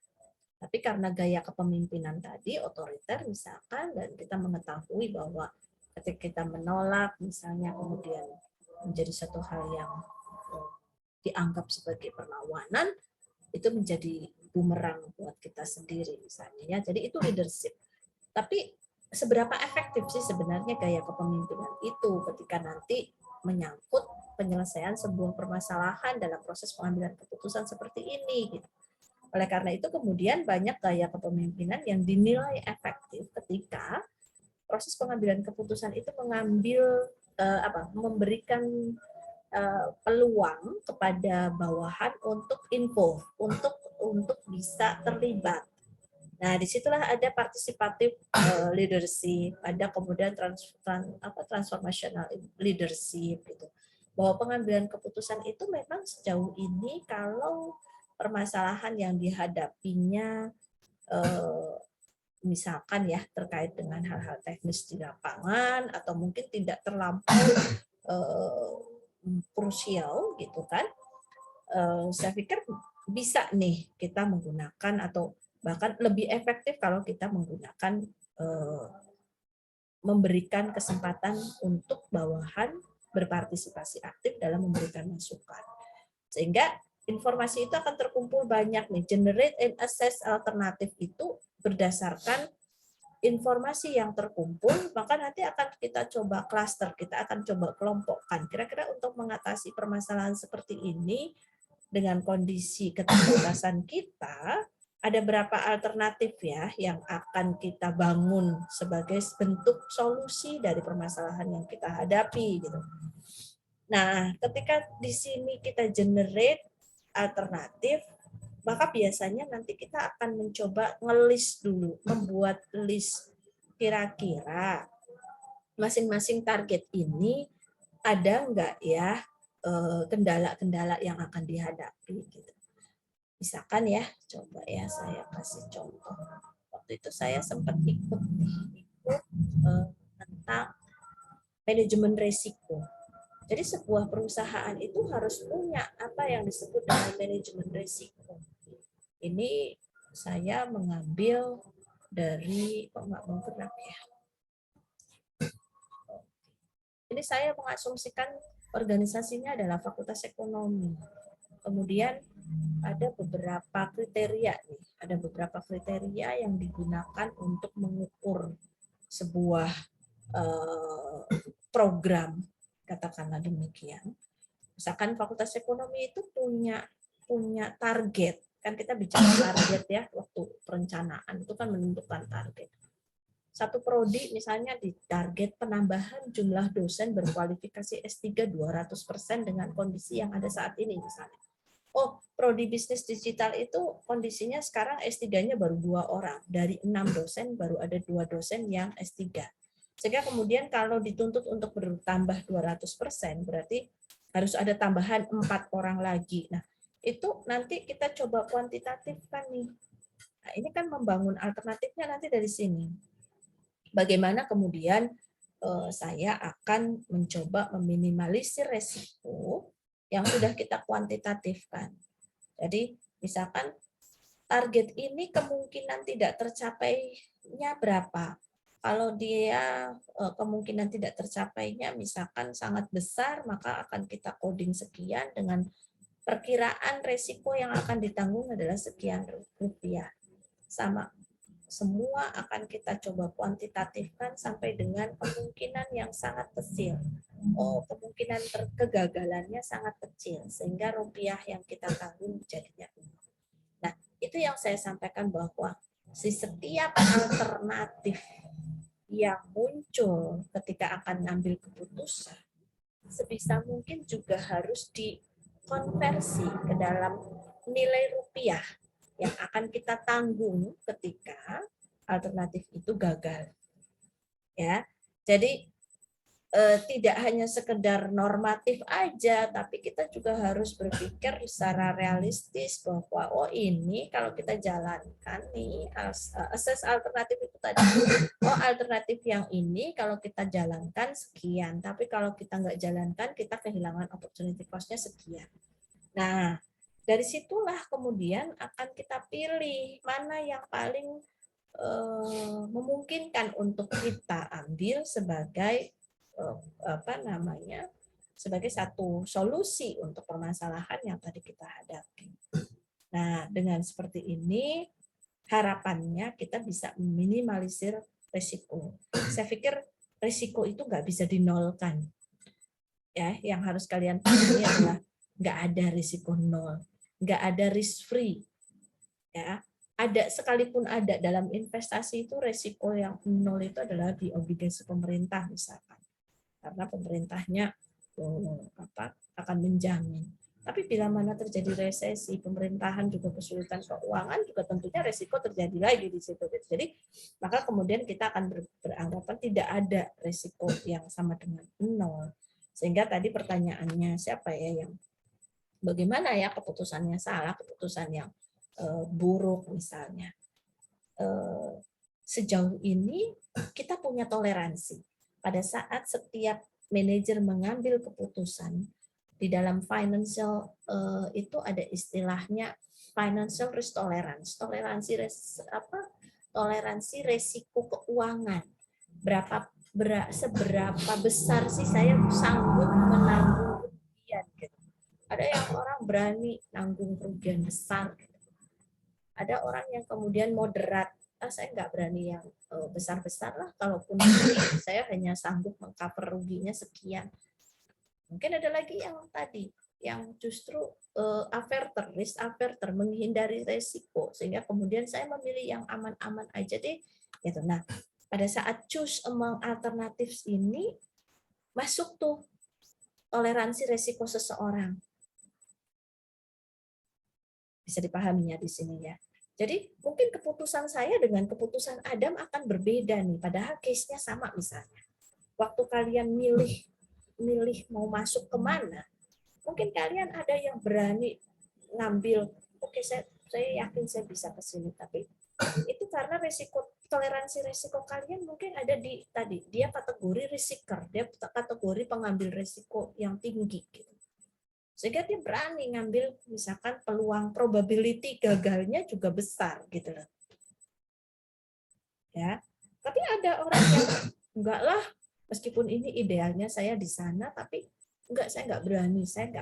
Tapi karena gaya kepemimpinan tadi otoriter misalkan, dan kita mengetahui bahwa ketika kita menolak misalnya kemudian menjadi satu hal yang dianggap sebagai perlawanan, itu menjadi bumerang buat kita sendiri misalnya ya. Jadi itu leadership. Tapi seberapa efektif sih sebenarnya gaya kepemimpinan itu ketika nanti menyangkut penyelesaian sebuah permasalahan dalam proses pengambilan keputusan seperti ini gitu. Oleh karena itu kemudian banyak gaya kepemimpinan yang dinilai efektif ketika proses pengambilan keputusan itu memberikan peluang kepada bawahan untuk involve, untuk bisa terlibat. Nah, disitulah ada participative leadership, ada kemudian transformational leadership gitu. Bahwa pengambilan keputusan itu memang sejauh ini kalau permasalahan yang dihadapinya misalkan ya terkait dengan hal-hal teknis di lapangan atau mungkin tidak terlampau krusial gitu kan, saya pikir bisa nih kita menggunakan atau bahkan lebih efektif kalau kita menggunakan memberikan kesempatan untuk bawahan berpartisipasi aktif dalam memberikan masukan. Sehingga informasi itu akan terkumpul banyak nih. Generate and assess alternatif itu berdasarkan informasi yang terkumpul, maka nanti akan kita coba cluster, kita akan coba kelompokkan. Kira-kira untuk mengatasi permasalahan seperti ini dengan kondisi keterbatasan kita, ada berapa alternatif ya yang akan kita bangun sebagai bentuk solusi dari permasalahan yang kita hadapi gitu. Nah, ketika di sini kita generate alternatif, maka biasanya nanti kita akan mencoba ngelis dulu, membuat list kira-kira masing-masing target ini ada enggak ya kendala-kendala yang akan dihadapi gitu. Misalkan ya, coba ya saya kasih contoh. Waktu itu saya sempat ikut tentang manajemen resiko. Jadi sebuah perusahaan itu harus punya apa yang disebut dengan manajemen resiko. Ini saya mengambil dari bergerak ya. Ini saya mengasumsikan organisasinya adalah Fakultas Ekonomi. Kemudian ada beberapa kriteria nih, ada beberapa kriteria yang digunakan untuk mengukur sebuah program, katakanlah demikian. Misalkan Fakultas Ekonomi itu punya target, kan kita bicara target ya, waktu perencanaan itu kan menentukan target. Satu prodi misalnya di target penambahan jumlah dosen berkualifikasi S3 200% dengan kondisi yang ada saat ini misalnya. Oh, prodi bisnis digital itu kondisinya sekarang S3-nya baru 2 orang. Dari 6 dosen baru ada 2 dosen yang S3. Sehingga kemudian kalau dituntut untuk bertambah 200%, berarti harus ada tambahan 4 orang lagi. Nah, itu nanti kita coba kuantitatifkan nih. Nah, ini kan membangun alternatifnya nanti dari sini. Bagaimana kemudian saya akan mencoba meminimalisir resiko yang sudah kita kuantitatifkan. Jadi misalkan target ini kemungkinan tidak tercapainya berapa. Kalau dia kemungkinan tidak tercapainya misalkan sangat besar, maka akan kita coding sekian dengan perkiraan resiko yang akan ditanggung adalah sekian rupiah. Sama semua akan kita coba kuantitatifkan sampai dengan kemungkinan yang sangat kecil. Oh, kemungkinan kegagalannya sangat kecil, sehingga rupiah yang kita tanggung jadinya. Nah, itu yang saya sampaikan bahwa setiap alternatif yang muncul ketika akan mengambil keputusan, sebisa mungkin juga harus dikonversi ke dalam nilai rupiah yang akan kita tanggung ketika alternatif itu gagal. Ya, jadi tidak hanya sekedar normatif aja, tapi kita juga harus berpikir secara realistis bahwa oh ini kalau kita jalankan nih assess alternatif itu tadi, oh alternatif yang ini kalau kita jalankan sekian, tapi kalau kita nggak jalankan kita kehilangan opportunity cost-nya sekian. Nah, dari situlah kemudian akan kita pilih mana yang paling memungkinkan untuk kita ambil sebagai sebagai satu solusi untuk permasalahan yang tadi kita hadapi. Nah, dengan seperti ini harapannya kita bisa meminimalisir risiko. Saya pikir risiko itu nggak bisa dinolkan. Ya, yang harus kalian pahami adalah nggak ada risiko nol, nggak ada risk free. Ya, ada sekalipun ada dalam investasi itu risiko yang nol itu adalah di obligasi pemerintah misalkan. Karena pemerintahnya akan menjamin. Tapi bila mana terjadi resesi, pemerintahan juga kesulitan keuangan, juga tentunya resiko terjadi lagi di situ. Jadi maka kemudian kita akan beranggapan tidak ada resiko yang sama dengan nol. Sehingga tadi pertanyaannya siapa ya yang bagaimana ya keputusannya salah, keputusan yang buruk misalnya. Sejauh ini kita punya toleransi. Pada saat setiap manajer mengambil keputusan di dalam financial itu ada istilahnya financial risk tolerance, toleransi resiko keuangan. Seberapa besar sih saya sanggup menanggung kerugian gitu. Ada yang orang berani nanggung kerugian besar gitu. Ada orang yang kemudian moderat. Saya nggak berani yang besar-besar lah, kalaupun saya hanya sanggup mengcover ruginya sekian. Mungkin ada lagi yang tadi, yang justru risk averter, menghindari resiko, sehingga kemudian saya memilih yang aman-aman aja deh. Gitu. Nah, pada saat choose among alternatives ini, masuk tuh toleransi resiko seseorang. Bisa dipahaminya di sini ya. Jadi mungkin keputusan saya dengan keputusan Adam akan berbeda nih, padahal case-nya sama misalnya. Waktu kalian milih mau masuk kemana, mungkin kalian ada yang berani ngambil, oke, saya yakin saya bisa ke sini, tapi Itu karena toleransi risiko kalian mungkin ada di tadi, dia kategori risker, dia kategori pengambil risiko yang tinggi gitu. Sehingga dia berani ngambil misalkan peluang probability gagalnya juga besar gitu loh. Ya. Tapi ada orang yang enggak lah, meskipun ini idealnya saya di sana, tapi enggak, saya enggak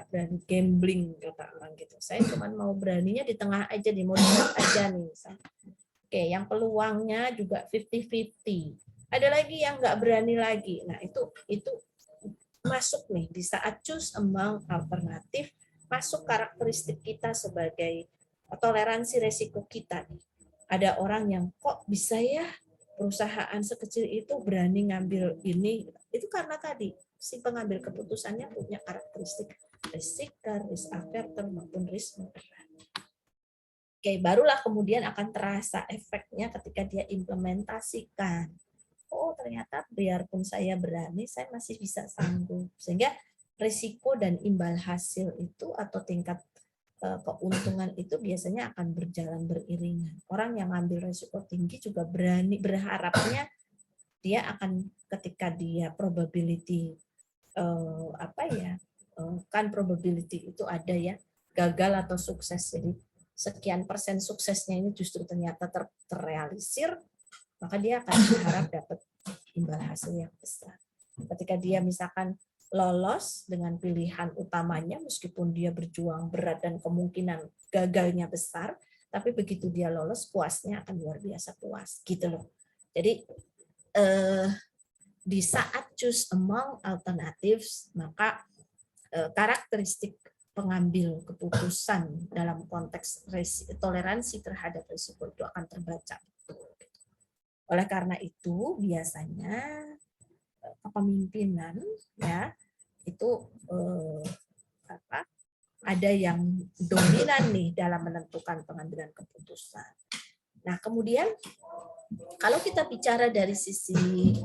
berani gambling kata orang gitu. Saya cuma mau beraninya di tengah aja, di moderat aja nih misalnya. Oke, yang peluangnya juga 50-50. Ada lagi yang enggak berani lagi. Nah, itu masuk nih di saat choose among alternatif, masuk karakteristik kita sebagai toleransi resiko kita nih. Ada orang yang kok bisa ya perusahaan sekecil itu berani ngambil ini, itu karena tadi si pengambil keputusannya punya karakteristik risk taker, risk averter maupun risk moderate. Oke, barulah kemudian akan terasa efeknya ketika dia implementasikan. Oh, ternyata biarpun saya berani, saya masih bisa sanggup. Sehingga risiko dan imbal hasil itu atau tingkat keuntungan itu biasanya akan berjalan beriringan. Orang yang ngambil risiko tinggi juga berharapnya dia akan ketika dia probability kan probability itu ada ya, gagal atau sukses. Jadi sekian persen suksesnya ini justru ternyata terrealisir, maka dia akan berharap dapat imbal hasil yang besar. Ketika dia misalkan lolos dengan pilihan utamanya, meskipun dia berjuang berat dan kemungkinan gagalnya besar, tapi begitu dia lolos, puasnya akan luar biasa puas, gitu loh. Jadi di saat choose among alternatives, maka karakteristik pengambil keputusan dalam konteks toleransi terhadap risiko itu akan terbaca. Oleh karena itu, biasanya kepemimpinan ya itu ada yang dominan nih dalam menentukan pengambilan keputusan. Nah, kemudian kalau kita bicara dari sisi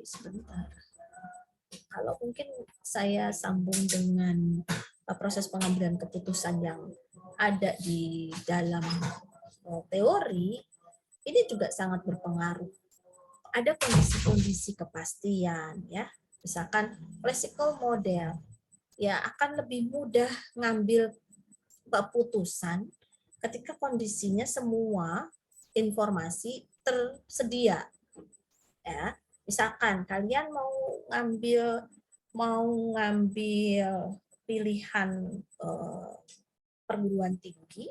sebentar. Kalau mungkin saya sambung dengan proses pengambilan keputusan yang ada di dalam teori, ini juga sangat berpengaruh. Ada kondisi-kondisi kepastian, ya, misalkan classical model, ya akan lebih mudah ngambil keputusan ketika kondisinya semua informasi tersedia. Ya, misalkan kalian mau ngambil pilihan perguruan tinggi,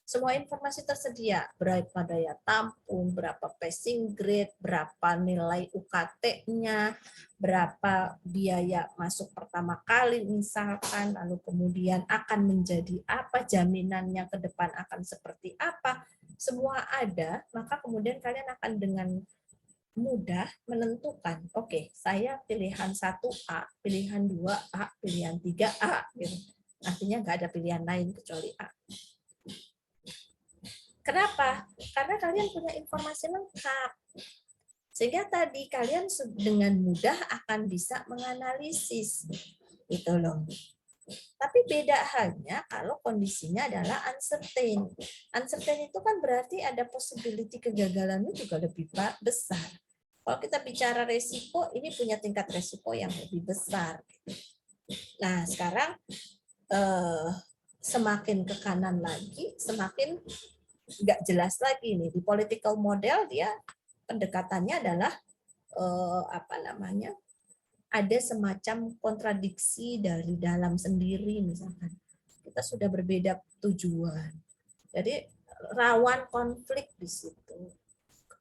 semua informasi tersedia, berapa daya tampung, berapa passing grade, berapa nilai UKT-nya, berapa biaya masuk pertama kali misalkan, lalu kemudian akan menjadi apa, jaminannya ke depan akan seperti apa, semua ada, maka kemudian kalian akan dengan mudah menentukan, oke, saya pilihan 1A, pilihan 2A, pilihan 3A, gitu. Artinya nggak ada pilihan lain kecuali A. Kenapa? Karena kalian punya informasi lengkap. Sehingga tadi kalian dengan mudah akan bisa menganalisis. Gitu loh. Tapi beda halnya kalau kondisinya adalah uncertain. Uncertain itu kan berarti ada possibility kegagalannya juga lebih besar. Kalau kita bicara resiko, ini punya tingkat resiko yang lebih besar. Nah, sekarang semakin ke kanan lagi, semakin nggak jelas lagi nih. Di political model dia pendekatannya adalah ada semacam kontradiksi dari dalam sendiri, misalkan kita sudah berbeda tujuan, jadi rawan konflik di situ.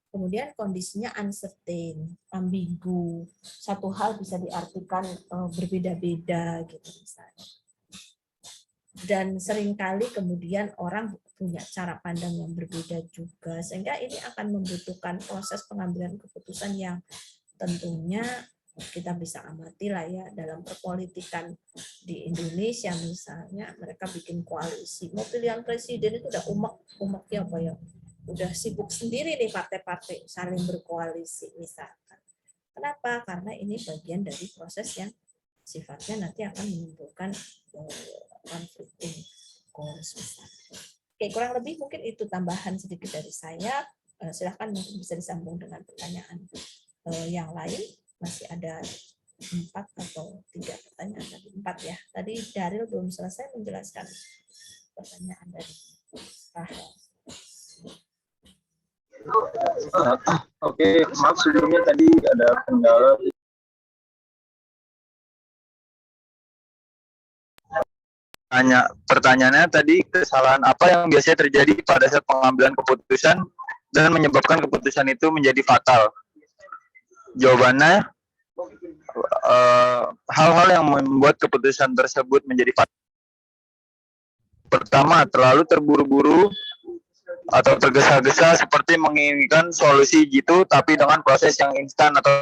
Kemudian kondisinya uncertain, ambigu, satu hal bisa diartikan berbeda-beda gitu misalnya. Dan seringkali kemudian orang punya cara pandang yang berbeda juga, sehingga ini akan membutuhkan proses pengambilan keputusan yang tentunya kita bisa amati lah ya dalam perpolitikan di Indonesia misalnya, mereka bikin koalisi, mau pilihan presiden itu udah umek-umeknya apa ya, udah sibuk sendiri nih partai-partai saling berkoalisi misalkan. Kenapa? Karena ini bagian dari proses yang sifatnya nanti akan menimbulkan conflicting goals misalnya. Oke, kurang lebih mungkin itu tambahan sedikit dari saya. Silahkan mungkin bisa disambung dengan pertanyaan yang lain. Masih ada 4 atau 3 pertanyaan tadi. 4 ya. Tadi Daril belum selesai menjelaskan pertanyaan dari Rahel. Oke, maaf sebelumnya tadi ada kendala. Pertanyaannya tadi, kesalahan apa yang biasanya terjadi pada saat pengambilan keputusan dan menyebabkan keputusan itu menjadi fatal? Jawabannya, hal-hal yang membuat keputusan tersebut menjadi fatal. Pertama, terlalu terburu-buru atau tergesa-gesa seperti menginginkan solusi gitu, tapi dengan proses yang instan atau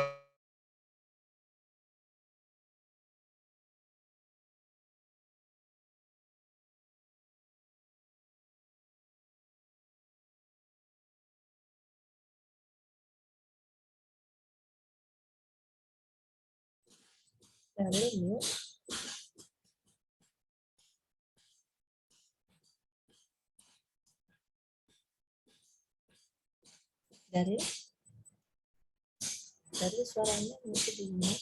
Daril, dari suaranya masih di mute.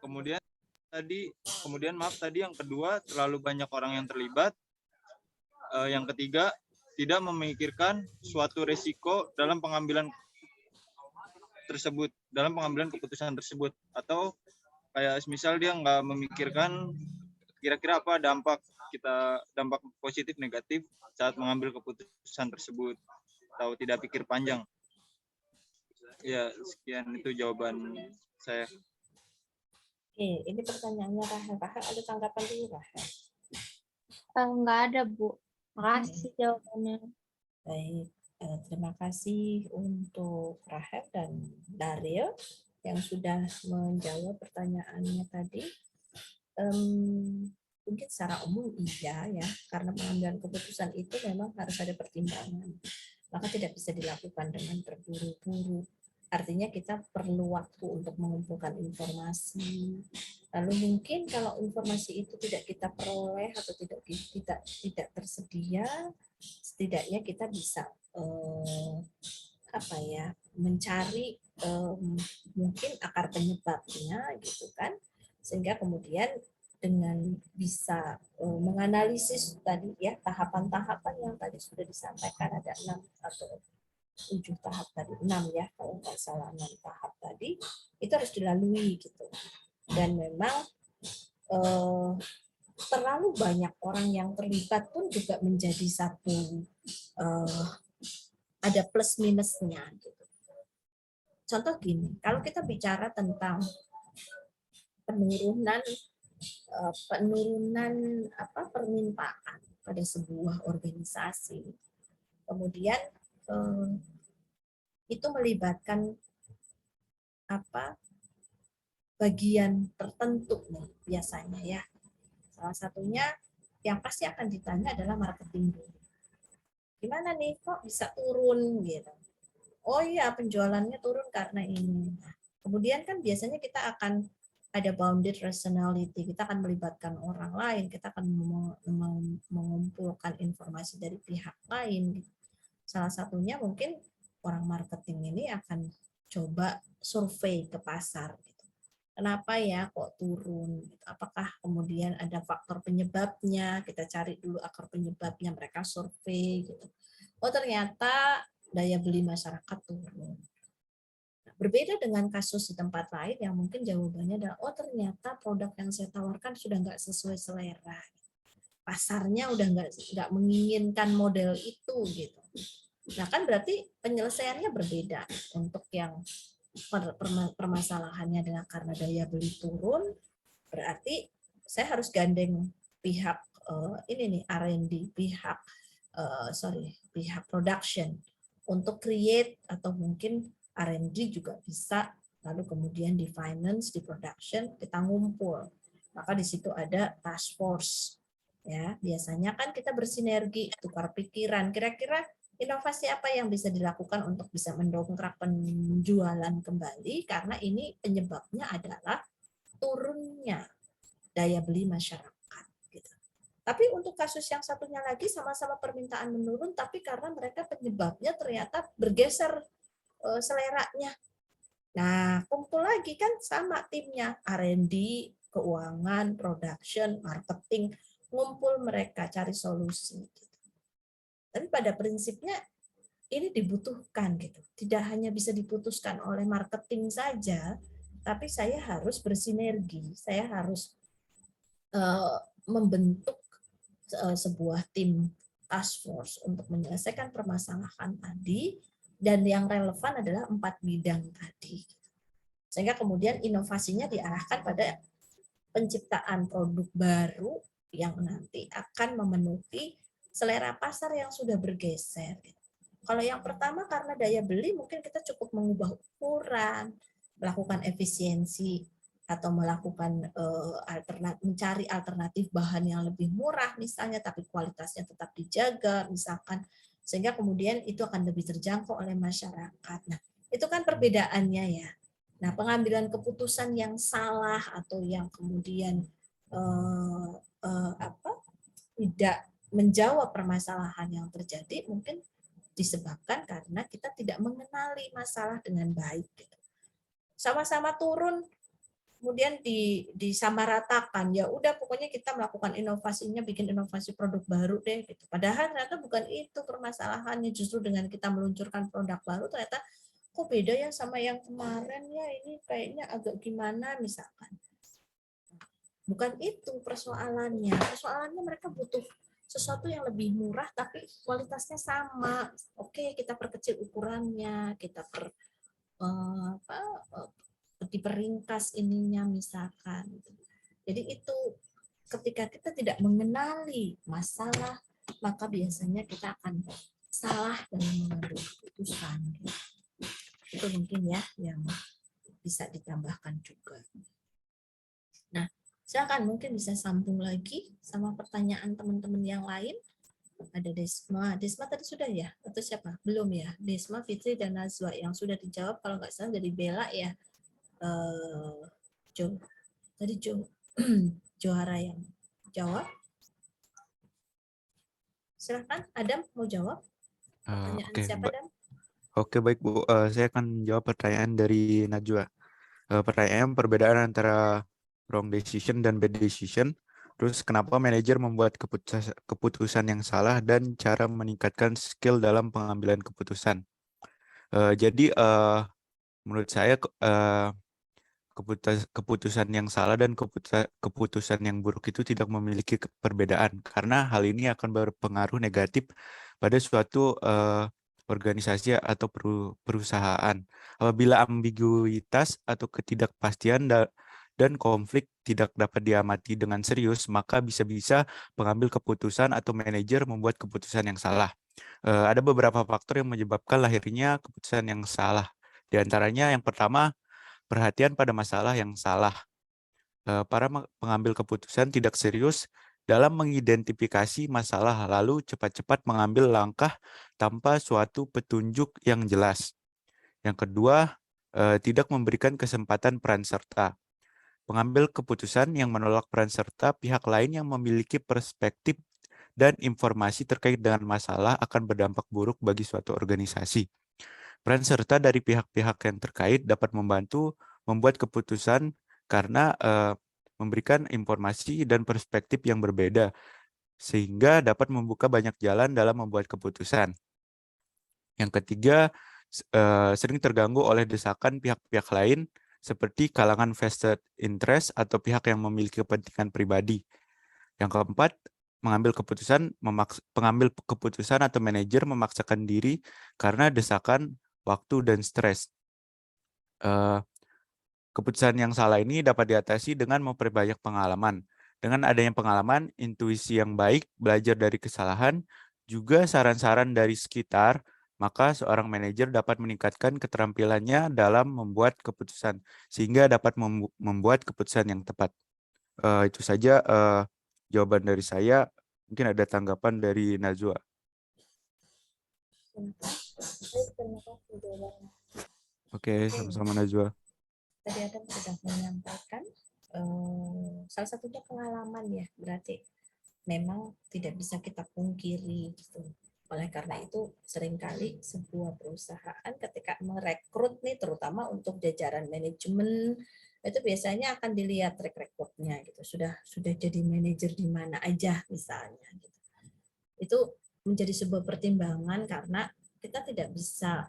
Kemudian maaf tadi yang kedua, terlalu banyak orang yang terlibat. Yang ketiga, tidak memikirkan suatu resiko dalam pengambilan tersebut, dalam pengambilan keputusan tersebut, atau kayak misal dia nggak memikirkan kira-kira apa dampak positif negatif saat mengambil keputusan tersebut, atau tidak pikir panjang. Ya, sekian itu jawaban saya. Oke, ini pertanyaannya Rahel. Rahel ada tanggapan dulu, Rahel? Enggak ada, Bu. Makasih jawabannya. Baik, terima kasih untuk Rahel dan Daril yang sudah menjawab pertanyaannya tadi. Mungkin secara umum iya ya, karena pengambilan keputusan itu memang harus ada pertimbangan. Maka tidak bisa dilakukan dengan terburu-buru. Artinya kita perlu waktu untuk mengumpulkan informasi. Lalu mungkin kalau informasi itu tidak kita peroleh atau tidak tersedia, setidaknya kita bisa mencari mungkin akar penyebabnya gitu kan, sehingga kemudian dengan bisa menganalisis tadi ya tahapan-tahapan yang tadi sudah disampaikan, ada 6 atau 7 tahap tadi, 6 ya kalau nggak salah, 6 tahap tadi itu harus dilalui gitu. Dan memang terlalu banyak orang yang terlibat pun juga menjadi satu ada plus minusnya gitu. Contoh gini, kalau kita bicara tentang penurunan permintaan pada sebuah organisasi, kemudian itu melibatkan bagian tertentu nih biasanya ya. Salah satunya yang pasti akan ditanya adalah marketing dulu. Gimana nih kok bisa turun gitu? Oh iya, penjualannya turun karena ini. Nah, kemudian kan biasanya kita akan ada bounded rationality, kita akan melibatkan orang lain, kita akan mengumpulkan informasi dari pihak lain. Salah satunya mungkin orang marketing ini akan coba survei ke pasar. Gitu. Kenapa ya kok turun? Apakah kemudian ada faktor penyebabnya? Kita cari dulu akar penyebabnya, mereka survei. Gitu. Oh ternyata daya beli masyarakat turun. Berbeda dengan kasus di tempat lain yang mungkin jawabannya adalah, oh ternyata produk yang saya tawarkan sudah nggak sesuai selera. Pasarnya udah nggak menginginkan model itu gitu. Nah kan berarti penyelesaiannya berbeda. Untuk yang permasalahannya adalah karena daya beli turun, berarti saya harus gandeng pihak ini nih R&D, pihak production untuk create, atau mungkin R&D juga bisa, lalu kemudian di finance, di production kita ngumpul. Maka di situ ada task force. Ya, biasanya kan kita bersinergi, tukar pikiran. Kira-kira Inovasi apa yang bisa dilakukan untuk bisa mendongkrak penjualan kembali? Karena ini penyebabnya adalah turunnya daya beli masyarakat. Gitu. Tapi untuk kasus yang satunya lagi sama-sama permintaan menurun, tapi karena mereka penyebabnya ternyata bergeser seleranya. Nah, kumpul lagi kan sama timnya, R&D, keuangan, production, marketing, ngumpul mereka cari solusi. Tapi pada prinsipnya ini dibutuhkan gitu. Tidak hanya bisa diputuskan oleh marketing saja, tapi saya harus bersinergi. Saya harus membentuk sebuah tim task force untuk menyelesaikan permasalahan tadi, dan yang relevan adalah 4 bidang tadi. Sehingga kemudian inovasinya diarahkan pada penciptaan produk baru yang nanti akan memenuhi selera pasar yang sudah bergeser. Kalau yang pertama karena daya beli mungkin kita cukup mengubah ukuran, melakukan efisiensi, atau melakukan mencari alternatif bahan yang lebih murah misalnya, tapi kualitasnya tetap dijaga misalkan, sehingga kemudian itu akan lebih terjangkau oleh masyarakat. Nah, itu kan perbedaannya ya. Nah, pengambilan keputusan yang salah atau yang kemudian tidak menjawab permasalahan yang terjadi mungkin disebabkan karena kita tidak mengenali masalah dengan baik. Sama-sama turun, kemudian disamaratakan. Ya udah, pokoknya kita melakukan inovasinya, bikin inovasi produk baru deh. Gitu. Padahal ternyata bukan itu permasalahannya. Justru dengan kita meluncurkan produk baru, ternyata kok beda ya sama yang kemarin ya, ini kayaknya agak gimana misalkan. Bukan itu persoalannya. Persoalannya mereka butuh sesuatu yang lebih murah tapi kualitasnya sama. Oke, kita perkecil ukurannya, kita diperingkas ininya misalkan. Jadi itu ketika kita tidak mengenali masalah, maka biasanya kita akan salah dalam mengambil keputusan. Itu mungkin ya yang bisa ditambahkan juga. Nah, silakan mungkin bisa sambung lagi sama pertanyaan teman-teman yang lain. Ada Desma. Desma tadi sudah ya? Atau siapa? Belum ya? Desma, Fitri, dan Nazwa. Yang sudah dijawab kalau nggak salah dari Bella ya. Jo. Tadi Johara yang jawab. Silakan, Adam mau jawab? Pertanyaan siapa, Adam? Oke, baik Bu. Saya akan jawab pertanyaan dari Najwa. Pertanyaan perbedaan antara wrong decision dan bad decision. Terus kenapa manajer membuat keputusan yang salah dan cara meningkatkan skill dalam pengambilan keputusan. Jadi menurut saya keputusan yang salah dan keputusan yang buruk itu tidak memiliki perbedaan karena hal ini akan berpengaruh negatif pada suatu organisasi atau perusahaan. Apabila ambiguitas atau ketidakpastian dan konflik tidak dapat diamati dengan serius, maka bisa-bisa pengambil keputusan atau manajer membuat keputusan yang salah. Ada beberapa faktor yang menyebabkan lahirnya keputusan yang salah. Di antaranya yang pertama, perhatian pada masalah yang salah. Para pengambil keputusan tidak serius dalam mengidentifikasi masalah lalu cepat-cepat mengambil langkah tanpa suatu petunjuk yang jelas. Yang kedua, tidak memberikan kesempatan peran serta. Pengambil keputusan yang menolak peran serta pihak lain yang memiliki perspektif dan informasi terkait dengan masalah akan berdampak buruk bagi suatu organisasi. Peran serta dari pihak-pihak yang terkait dapat membantu membuat keputusan karena memberikan informasi dan perspektif yang berbeda, sehingga dapat membuka banyak jalan dalam membuat keputusan. Yang ketiga, sering terganggu oleh desakan pihak-pihak lain, seperti kalangan vested interest atau pihak yang memiliki kepentingan pribadi. Yang keempat, pengambil keputusan atau manajer memaksakan diri karena desakan waktu dan stres. Keputusan yang salah ini dapat diatasi dengan memperbanyak pengalaman. Dengan adanya pengalaman, intuisi yang baik, belajar dari kesalahan, juga saran-saran dari sekitar, maka seorang manajer dapat meningkatkan keterampilannya dalam membuat keputusan, sehingga dapat membuat keputusan yang tepat. Itu saja jawaban dari saya. Mungkin ada tanggapan dari Najwa. Baik, terima kasih jawabannya. Oke, sama-sama Najwa. Tadi Adam sudah menyampaikan salah satunya pengalaman ya, berarti memang tidak bisa kita pungkiri gitu. Oleh karena itu seringkali sebuah perusahaan ketika merekrut nih, terutama untuk jajaran manajemen, itu biasanya akan dilihat track record-nya gitu. Sudah jadi manajer di mana aja misalnya gitu. Itu menjadi sebuah pertimbangan karena kita tidak bisa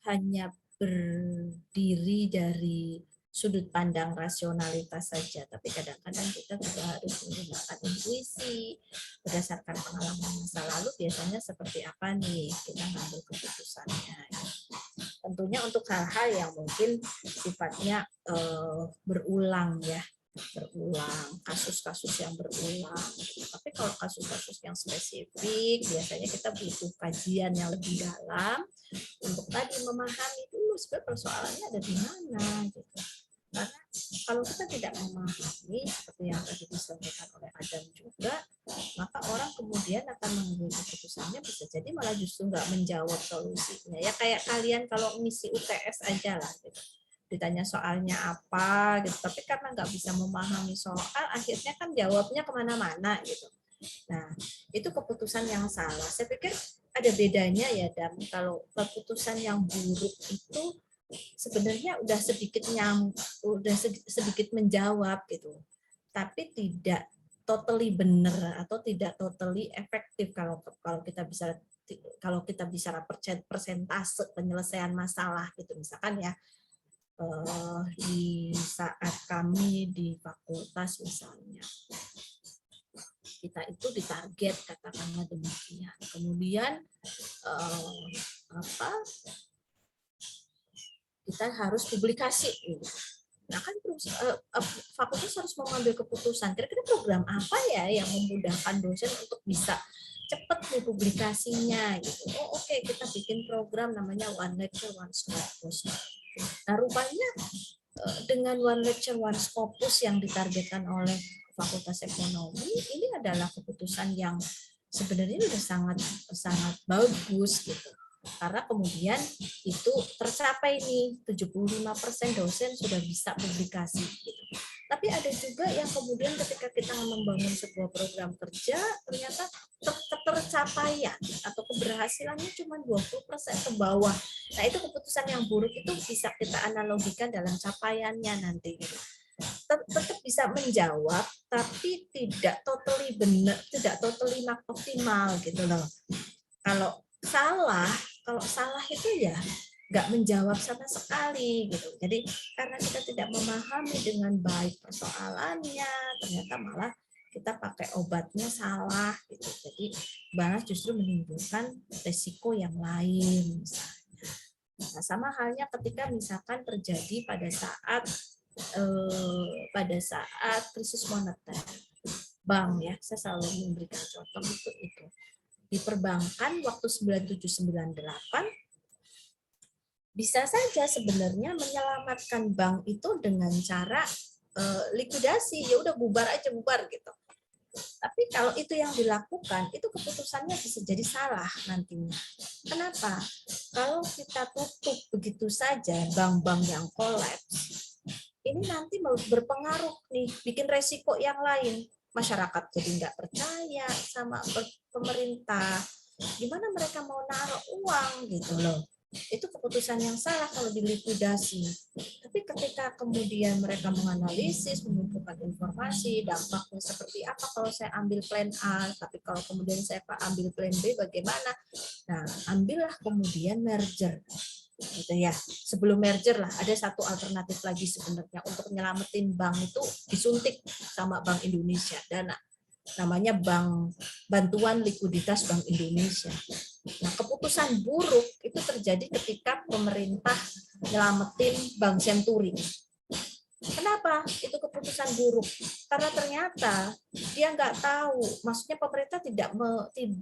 hanya berdiri dari sudut pandang rasionalitas saja, tapi kadang-kadang kita juga harus menggunakan intuisi berdasarkan pengalaman masa lalu. Biasanya seperti apa nih kita ngambil keputusannya. Tentunya untuk hal-hal yang mungkin sifatnya berulang ya, kasus-kasus yang berulang. Tapi kalau kasus-kasus yang spesifik, biasanya kita butuh kajian yang lebih dalam untuk tadi memahami dulu sebenarnya persoalannya ada di mana gitu. Karena kalau kita tidak memahami seperti yang tadi disampaikan oleh Adam juga, maka orang kemudian akan mengambil keputusannya bisa jadi malah justru nggak menjawab solusinya. Ya kayak kalian kalau ngisi UTS aja lah gitu. Ditanya soalnya apa gitu, tapi karena nggak bisa memahami soal, akhirnya kan jawabnya kemana-mana gitu. Nah, itu keputusan yang salah. Saya pikir ada bedanya ya, Dan. Kalau keputusan yang buruk itu sebenarnya udah sedikit menjawab gitu, tapi tidak totally benar atau tidak totally efektif kalau kita bicara persentase penyelesaian masalah gitu, misalkan ya. Di saat kami di fakultas misalnya, kita itu ditarget katakanlah demikian, kemudian kita harus publikasi. Nah kan fakultas harus mengambil keputusan, kira-kira program apa ya yang memudahkan dosen untuk bisa cepat nih publikasinya gitu. Oke, kita bikin program namanya One Lecture One Scopus. Nah rupanya dengan One Lecture One Scopus yang ditargetkan oleh Fakultas Ekonomi, ini adalah keputusan yang sebenarnya sudah sangat bagus gitu. Karena kemudian itu tercapai nih 75% dosen sudah bisa publikasi gitu. Tapi ada juga yang kemudian ketika kita membangun sebuah program kerja ternyata ketercapaian atau keberhasilannya cuma 20% ke bawah. Nah, itu keputusan yang buruk, itu bisa kita analogikan dalam capaiannya nanti gitu. Tetap bisa menjawab tapi tidak totally benar, tidak totally optimal gitu loh. Kalau salah itu ya nggak menjawab sama sekali gitu. Jadi karena kita tidak memahami dengan baik persoalannya, ternyata malah kita pakai obatnya salah gitu. Jadi malah justru menimbulkan resiko yang lain misalnya. Nah, sama halnya ketika misalkan terjadi pada saat krisis moneter. Bank ya, saya selalu memberikan contoh untuk itu. Di perbankan waktu 9798 bisa saja sebenarnya menyelamatkan bank itu dengan cara likuidasi, ya udah bubar gitu. Tapi kalau itu yang dilakukan, itu keputusannya bisa jadi salah nantinya. Kenapa? Kalau kita tutup begitu saja bank-bank yang kolaps, ini nanti berpengaruh nih, bikin resiko yang lain. Masyarakat jadi nggak percaya sama pemerintah. Gimana mereka mau naruh uang gitu loh. Itu keputusan yang salah kalau dilikuidasi. Tapi ketika kemudian mereka menganalisis, mengumpulkan informasi, dampaknya seperti apa kalau saya ambil plan A, tapi kalau kemudian saya ambil plan B bagaimana? Nah, ambillah kemudian merger. Gitu ya. Sebelum merger lah ada satu alternatif lagi sebenarnya untuk nyelamatin bank itu, disuntik sama Bank Indonesia dana, namanya Bank Bantuan Likuiditas Bank Indonesia. Nah, keputusan buruk itu terjadi ketika pemerintah nyelamatin Bank Senturi. Kenapa itu keputusan buruk? Karena ternyata dia nggak tahu, maksudnya pemerintah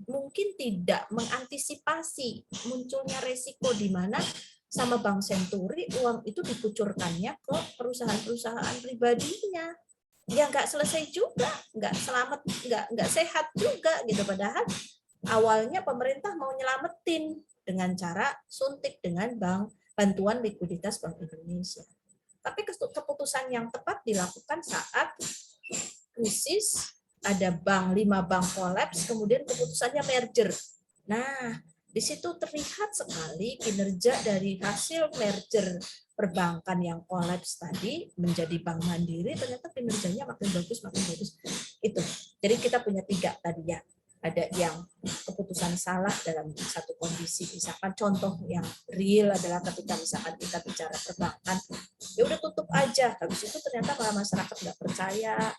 mungkin tidak mengantisipasi munculnya resiko di mana sama Bank Senturi uang itu dikucurkannya ke perusahaan-perusahaan pribadinya. Ya nggak selesai juga, nggak selamat, nggak sehat juga gitu. Padahal awalnya pemerintah mau nyelamatin dengan cara suntik dengan bantuan likuiditas Bank Indonesia. Tapi keputusan yang tepat dilakukan saat krisis, ada 5 bank kolaps, kemudian keputusannya merger. Nah, di situ terlihat sekali kinerja dari hasil merger perbankan yang kolaps tadi menjadi Bank Mandiri, ternyata kinerjanya makin bagus. Itu. Jadi kita punya 3 tadi ya. Ada yang keputusan salah dalam satu kondisi, misalkan contoh yang real adalah ketika misalkan kita bicara perbankan, ya udah tutup aja, habis itu ternyata malah masyarakat nggak percaya,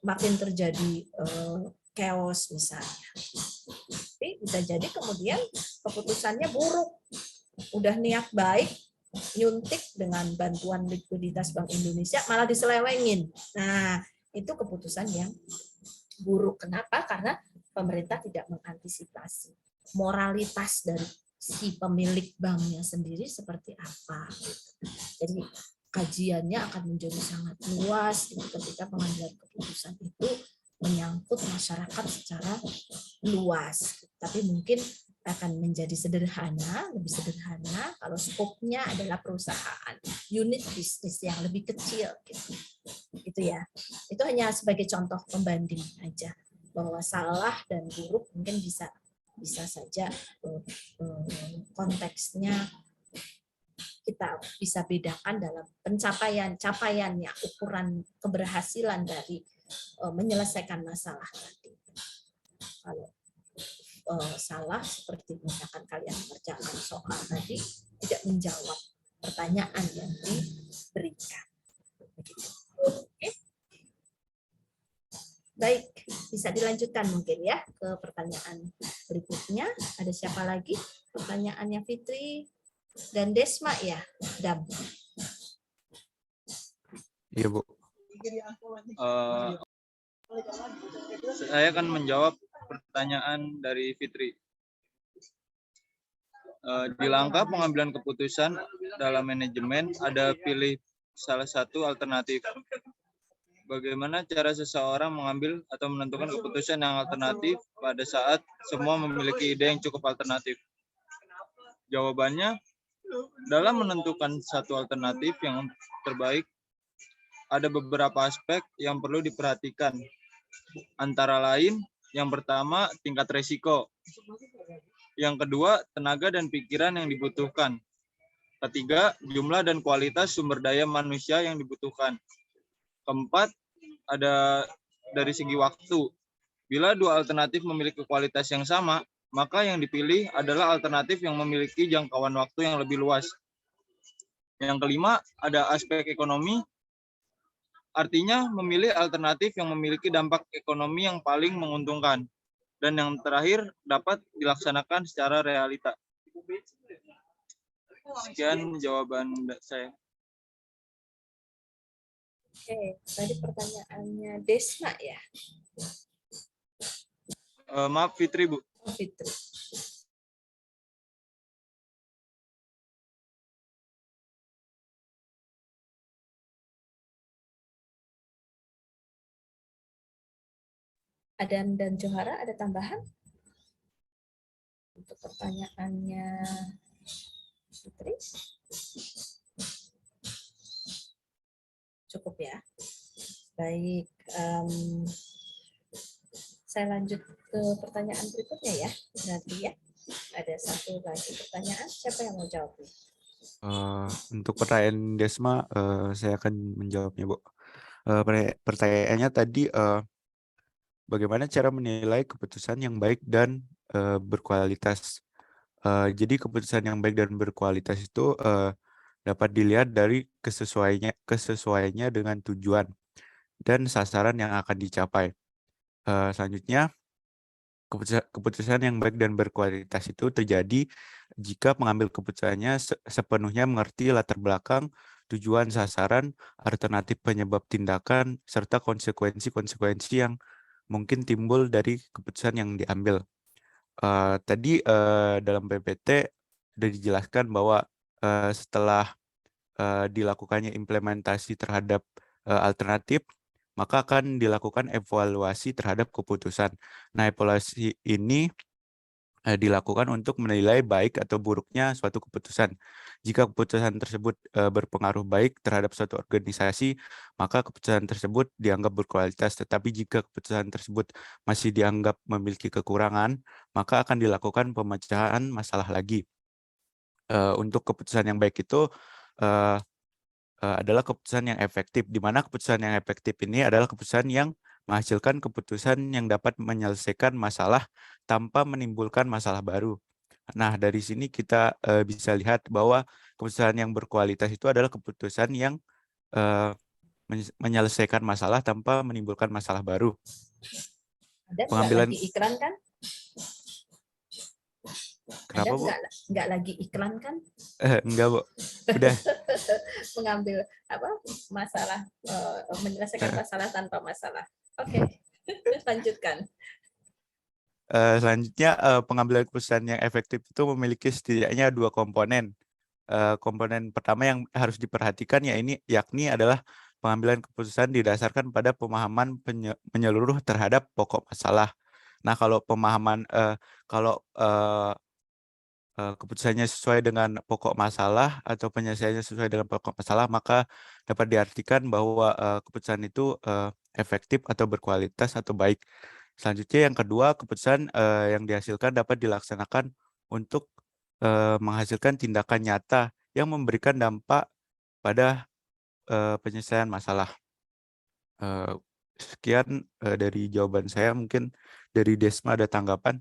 makin terjadi chaos misalnya. Tapi bisa jadi kemudian keputusannya buruk, udah niat baik, nyuntik dengan bantuan likuiditas Bank Indonesia malah diselewengin. Nah, itu keputusan yang buruk. Kenapa? Karena pemerintah tidak mengantisipasi moralitas dari si pemilik banknya sendiri seperti apa. Jadi kajiannya akan menjadi sangat luas ketika pengambilan keputusan itu menyangkut masyarakat secara luas. Tapi mungkin akan menjadi lebih sederhana kalau skopnya adalah perusahaan, unit bisnis yang lebih kecil gitu ya. Itu hanya sebagai contoh pembanding aja, bahwa salah dan buruk mungkin bisa saja konteksnya kita bisa bedakan dalam capaiannya, ukuran keberhasilan dari menyelesaikan masalah tadi. Kalau salah seperti misalkan kalian mengerjakan soal tadi tidak menjawab pertanyaan yang diberikan. Oke. Baik, bisa dilanjutkan mungkin ya ke pertanyaan berikutnya. Ada siapa lagi? Pertanyaannya Fitri dan Desma ya, Dam. Iya, Bu. Saya akan menjawab pertanyaan dari Fitri. Di langkah pengambilan keputusan dalam manajemen ada pilih salah satu alternatif. Bagaimana cara seseorang mengambil atau menentukan keputusan yang alternatif pada saat semua memiliki ide yang cukup alternatif? Jawabannya, dalam menentukan satu alternatif yang terbaik, ada beberapa aspek yang perlu diperhatikan. Antara lain, yang pertama, tingkat resiko. Yang kedua, tenaga dan pikiran yang dibutuhkan. Ketiga, jumlah dan kualitas sumber daya manusia yang dibutuhkan. Keempat, ada dari segi waktu. Bila dua alternatif memiliki kualitas yang sama, maka yang dipilih adalah alternatif yang memiliki jangkauan waktu yang lebih luas. Yang kelima, ada aspek ekonomi. Artinya memilih alternatif yang memiliki dampak ekonomi yang paling menguntungkan. Dan yang terakhir, dapat dilaksanakan secara realita. Sekian jawaban saya. Oke, tadi pertanyaannya Desma ya? Maaf Fitri, Bu. Oh, Fitri. Adam dan Johara ada tambahan? Untuk pertanyaannya Fitri? Cukup ya. Baik, saya lanjut ke pertanyaan berikutnya ya. Berarti ya, ada satu lagi pertanyaan. Siapa yang mau jawab? Untuk pertanyaan Desma, saya akan menjawabnya, Bu. Pertanyaannya tadi, bagaimana cara menilai keputusan yang baik dan berkualitas? Jadi keputusan yang baik dan berkualitas itu dapat dilihat dari kesesuaiannya dengan tujuan dan sasaran yang akan dicapai. Selanjutnya, keputusan yang baik dan berkualitas itu terjadi jika pengambil keputusannya sepenuhnya mengerti latar belakang, tujuan, sasaran, alternatif penyebab tindakan, serta konsekuensi-konsekuensi yang mungkin timbul dari keputusan yang diambil. Tadi dalam PPT sudah dijelaskan bahwa setelah dilakukannya implementasi terhadap alternatif, maka akan dilakukan evaluasi terhadap keputusan. Nah, evaluasi ini dilakukan untuk menilai baik atau buruknya suatu keputusan. Jika keputusan tersebut berpengaruh baik terhadap suatu organisasi, maka keputusan tersebut dianggap berkualitas. Tetapi jika keputusan tersebut masih dianggap memiliki kekurangan, maka akan dilakukan pemecahan masalah lagi. Untuk keputusan yang baik itu adalah keputusan yang efektif, di mana keputusan yang efektif ini adalah keputusan yang menghasilkan keputusan yang dapat menyelesaikan masalah tanpa menimbulkan masalah baru. Nah, dari sini kita bisa lihat bahwa keputusan yang berkualitas itu adalah keputusan yang menyelesaikan masalah tanpa menimbulkan masalah baru. Ada Pengambilan nggak lagi iklan kan? Kenapa, Bu? Nggak lagi iklan kan? Enggak, Bu. Udah. Mengambil masalah, menyelesaikan masalah tanpa masalah. Oke. Lanjutkan. Selanjutnya, pengambilan keputusan yang efektif itu memiliki setidaknya 2 komponen. Komponen pertama yang harus diperhatikan yakni adalah pengambilan keputusan didasarkan pada pemahaman menyeluruh terhadap pokok masalah. Nah, kalau pemahaman keputusannya sesuai dengan pokok masalah atau penyelesaiannya sesuai dengan pokok masalah, maka dapat diartikan bahwa keputusan itu efektif atau berkualitas atau baik. Selanjutnya yang kedua, keputusan yang dihasilkan dapat dilaksanakan untuk menghasilkan tindakan nyata yang memberikan dampak pada penyelesaian masalah. Sekian dari jawaban saya. Mungkin dari Desma ada tanggapan?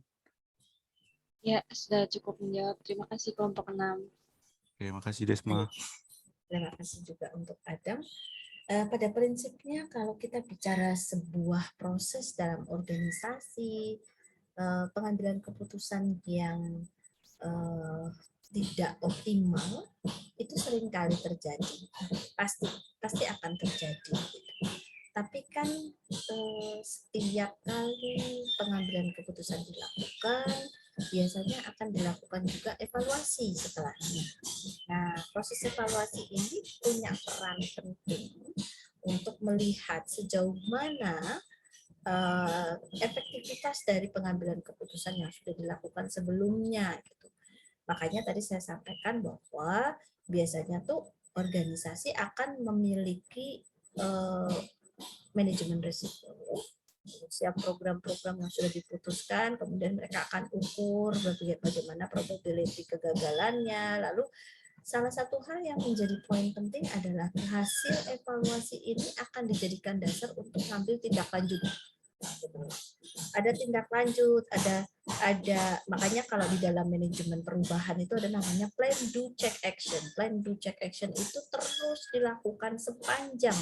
Ya, sudah cukup menjawab. Terima kasih kelompok 6. Terima kasih, Desma. Terima kasih juga untuk Adam. Pada prinsipnya kalau kita bicara sebuah proses dalam organisasi, pengambilan keputusan yang tidak optimal itu seringkali terjadi, pasti akan terjadi. Tapi kan setiap kali pengambilan keputusan dilakukan, biasanya akan dilakukan juga evaluasi setelahnya. Nah, proses evaluasi ini punya peran penting untuk melihat sejauh mana efektivitas dari pengambilan keputusan yang sudah dilakukan sebelumnya. Gitu. Makanya tadi saya sampaikan bahwa biasanya tuh organisasi akan memiliki manajemen risiko. Setiap program-program yang sudah diputuskan, kemudian mereka akan ukur bagaimana probability kegagalannya. Lalu salah satu hal yang menjadi poin penting adalah hasil evaluasi ini akan dijadikan dasar untuk mengambil tindak lanjut. Ada tindak lanjut, ada makanya kalau di dalam manajemen perubahan itu ada namanya plan do check action. Plan do check action itu terus dilakukan sepanjang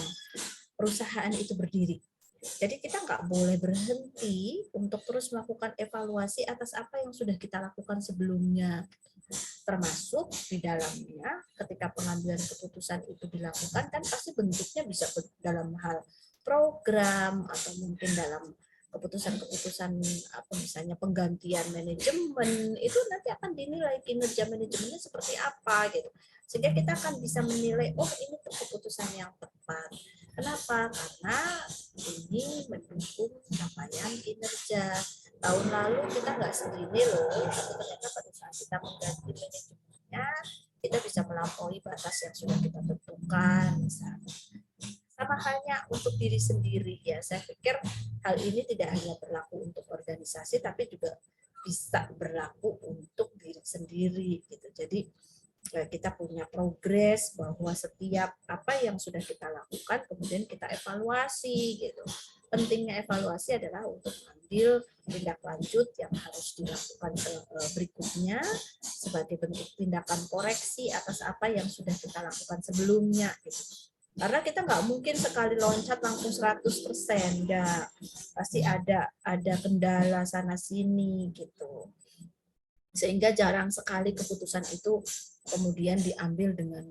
perusahaan itu berdiri. Jadi kita nggak boleh berhenti untuk terus melakukan evaluasi atas apa yang sudah kita lakukan sebelumnya. Termasuk di dalamnya ketika pengambilan keputusan itu dilakukan kan pasti bentuknya bisa dalam hal program atau mungkin dalam keputusan-keputusan apa misalnya penggantian manajemen itu nanti akan dinilai kinerja manajemennya seperti apa gitu. Sehingga kita akan bisa menilai oh ini tuh keputusan yang tepat. Kenapa? Karena ini mendukung capaian kinerja. Tahun lalu kita nggak segini loh, tapi ternyata pada saat kita mengganti manajemennya, kita bisa melampaui batas yang sudah kita tentukan. Misalnya. Sama halnya untuk diri sendiri ya. Saya pikir hal ini tidak hanya berlaku untuk organisasi, tapi juga bisa berlaku untuk diri sendiri. Gitu. Jadi kita punya progres bahwa setiap apa yang sudah kita lakukan kemudian kita evaluasi gitu. Pentingnya evaluasi adalah untuk mengambil tindak lanjut yang harus dilakukan berikutnya sebagai bentuk tindakan koreksi atas apa yang sudah kita lakukan sebelumnya gitu. Karena kita nggak mungkin sekali loncat langsung 100%, enggak. Pasti ada kendala sana sini gitu. Sehingga jarang sekali keputusan itu kemudian diambil dengan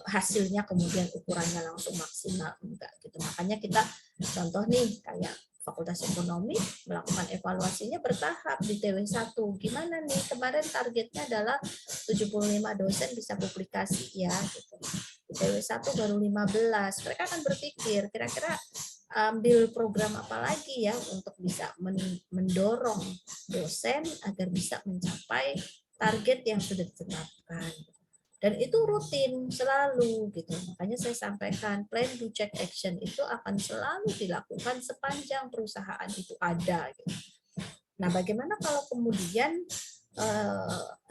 hasilnya kemudian ukurannya langsung maksimal enggak gitu. Makanya kita contoh nih kayak Fakultas Ekonomi melakukan evaluasinya bertahap di TW1. Gimana nih? Kemarin targetnya adalah 75 dosen bisa publikasi ya gitu. Di TW1 baru 15. Mereka akan berpikir kira-kira ambil program apa lagi ya untuk bisa mendorong dosen agar bisa mencapai target yang sudah ditetapkan. Dan itu rutin selalu gitu. Makanya saya sampaikan plan, do, check, action itu akan selalu dilakukan sepanjang perusahaan itu ada. Gitu. Nah, bagaimana kalau kemudian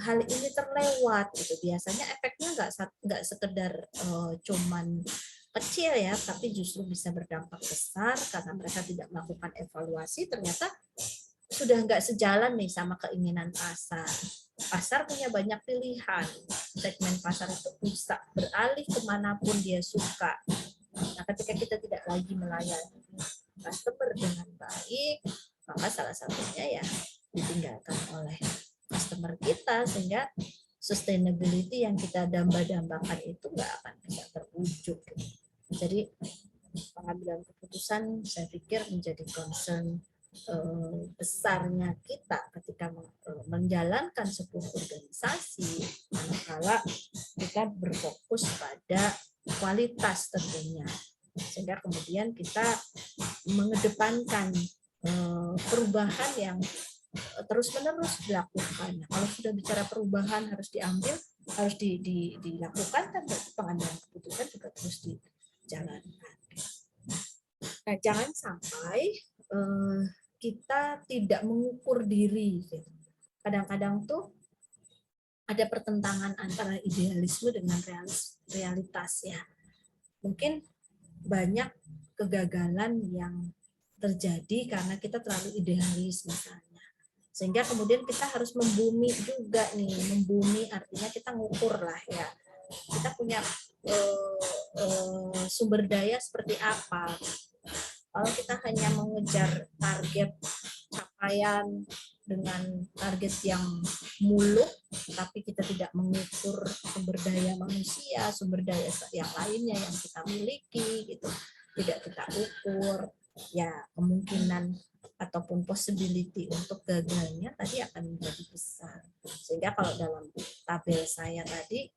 hal ini terlewat? Gitu. Biasanya efeknya nggak sekedar cuman kecil ya, tapi justru bisa berdampak besar karena mereka tidak melakukan evaluasi. Ternyata sudah nggak sejalan nih sama keinginan pasar. Pasar punya banyak pilihan. Segmen pasar itu bisa beralih kemanapun dia suka. Nah, ketika kita tidak lagi melayani customer dengan baik, maka salah satunya ya ditinggalkan oleh customer kita, sehingga sustainability yang kita damba-dambakan itu nggak akan bisa terwujud. Jadi pengambilan keputusan saya pikir menjadi concern besarnya kita ketika menjalankan sebuah organisasi, manakala kita berfokus pada kualitas tentunya, sehingga kemudian kita mengedepankan perubahan yang terus-menerus dilakukan. Kalau sudah bicara perubahan harus dilakukan, kan pengambilan keputusan juga terus dijalankan. Nah, jangan sampai kita tidak mengukur diri. Kadang-kadang tuh ada pertentangan antara idealisme dengan realitas ya. Mungkin banyak kegagalan yang terjadi karena kita terlalu idealis misalnya. Sehingga kemudian kita harus membumi juga nih. Membumi artinya kita ngukur lah ya. Kita punya sumber daya seperti apa. Kalau kita hanya mengejar target capaian dengan target yang muluk, tapi kita tidak mengukur sumber daya manusia, sumber daya yang lainnya yang kita miliki, gitu, tidak kita ukur, ya kemungkinan ataupun possibility untuk gagalnya tadi akan menjadi besar. Sehingga kalau dalam tabel saya tadi,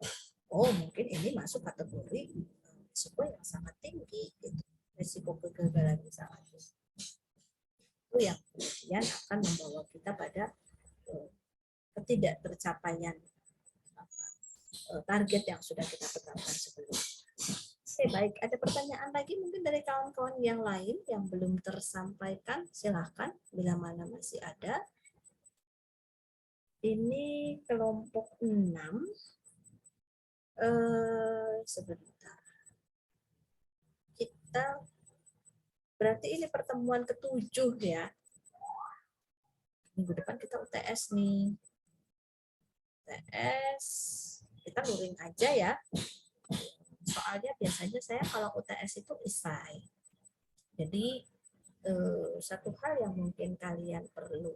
oh mungkin ini masuk kategori risiko yang sangat tinggi, gitu. Risiko kegagalan sangat tinggi. Itu yang kemudian akan membawa kita pada ketidaktercapaian target yang sudah kita tetapkan sebelumnya. Oke, baik. Ada pertanyaan lagi mungkin dari kawan-kawan yang lain yang belum tersampaikan? Silahkan, bila mana masih ada. Ini kelompok 6. Sebentar. Kita berarti ini pertemuan ke-7 ya. Minggu depan kita UTS nih. UTS, kita luring aja ya. Soalnya biasanya saya kalau UTS itu esai. Jadi satu hal yang mungkin kalian perlu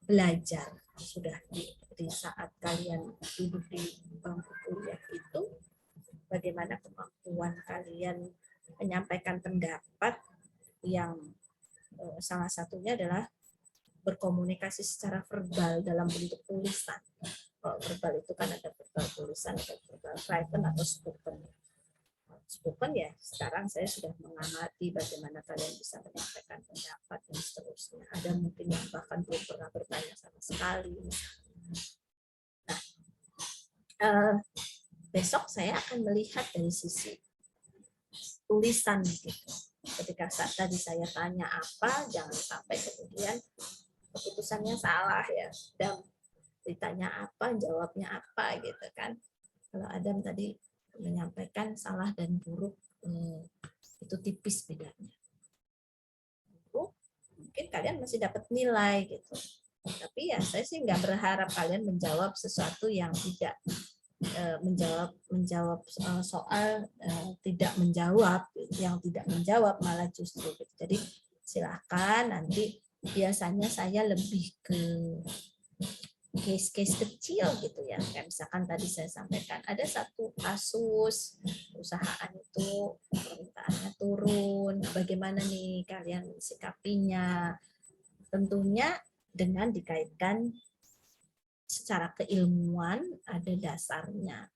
belajar sudah di saat kalian duduk di bangku kuliah itu, bagaimana kemampuan kalian menyampaikan pendapat yang salah satunya adalah berkomunikasi secara verbal dalam bentuk tulisan. Kalau verbal itu kan ada verbal tulisan, ada verbal written atau spoken. Spoken ya, sekarang saya sudah mengamati bagaimana kalian bisa menyampaikan pendapat dan seterusnya. Ada mungkin yang bahkan belum pernah bertanya sama sekali. Nah, besok saya akan melihat dari sisi tulisan gitu. Ketika saat tadi saya tanya apa, jangan sampai kemudian keputusannya salah ya. Dan ditanya apa, jawabnya apa gitu kan. Kalau Adam tadi menyampaikan salah dan buruk, itu tipis bedanya. Buruk, mungkin kalian masih dapat nilai gitu. Tapi ya saya sih nggak berharap kalian menjawab sesuatu yang tidak menjawab soal tidak menjawab, yang tidak menjawab malah justru gitu. Jadi silahkan, nanti biasanya saya lebih ke case-case kecil gitu ya. Kayak misalkan tadi saya sampaikan ada satu kasus perusahaan itu permintaannya turun, bagaimana nih kalian sikapinya, tentunya dengan dikaitkan secara keilmuan, ada dasarnya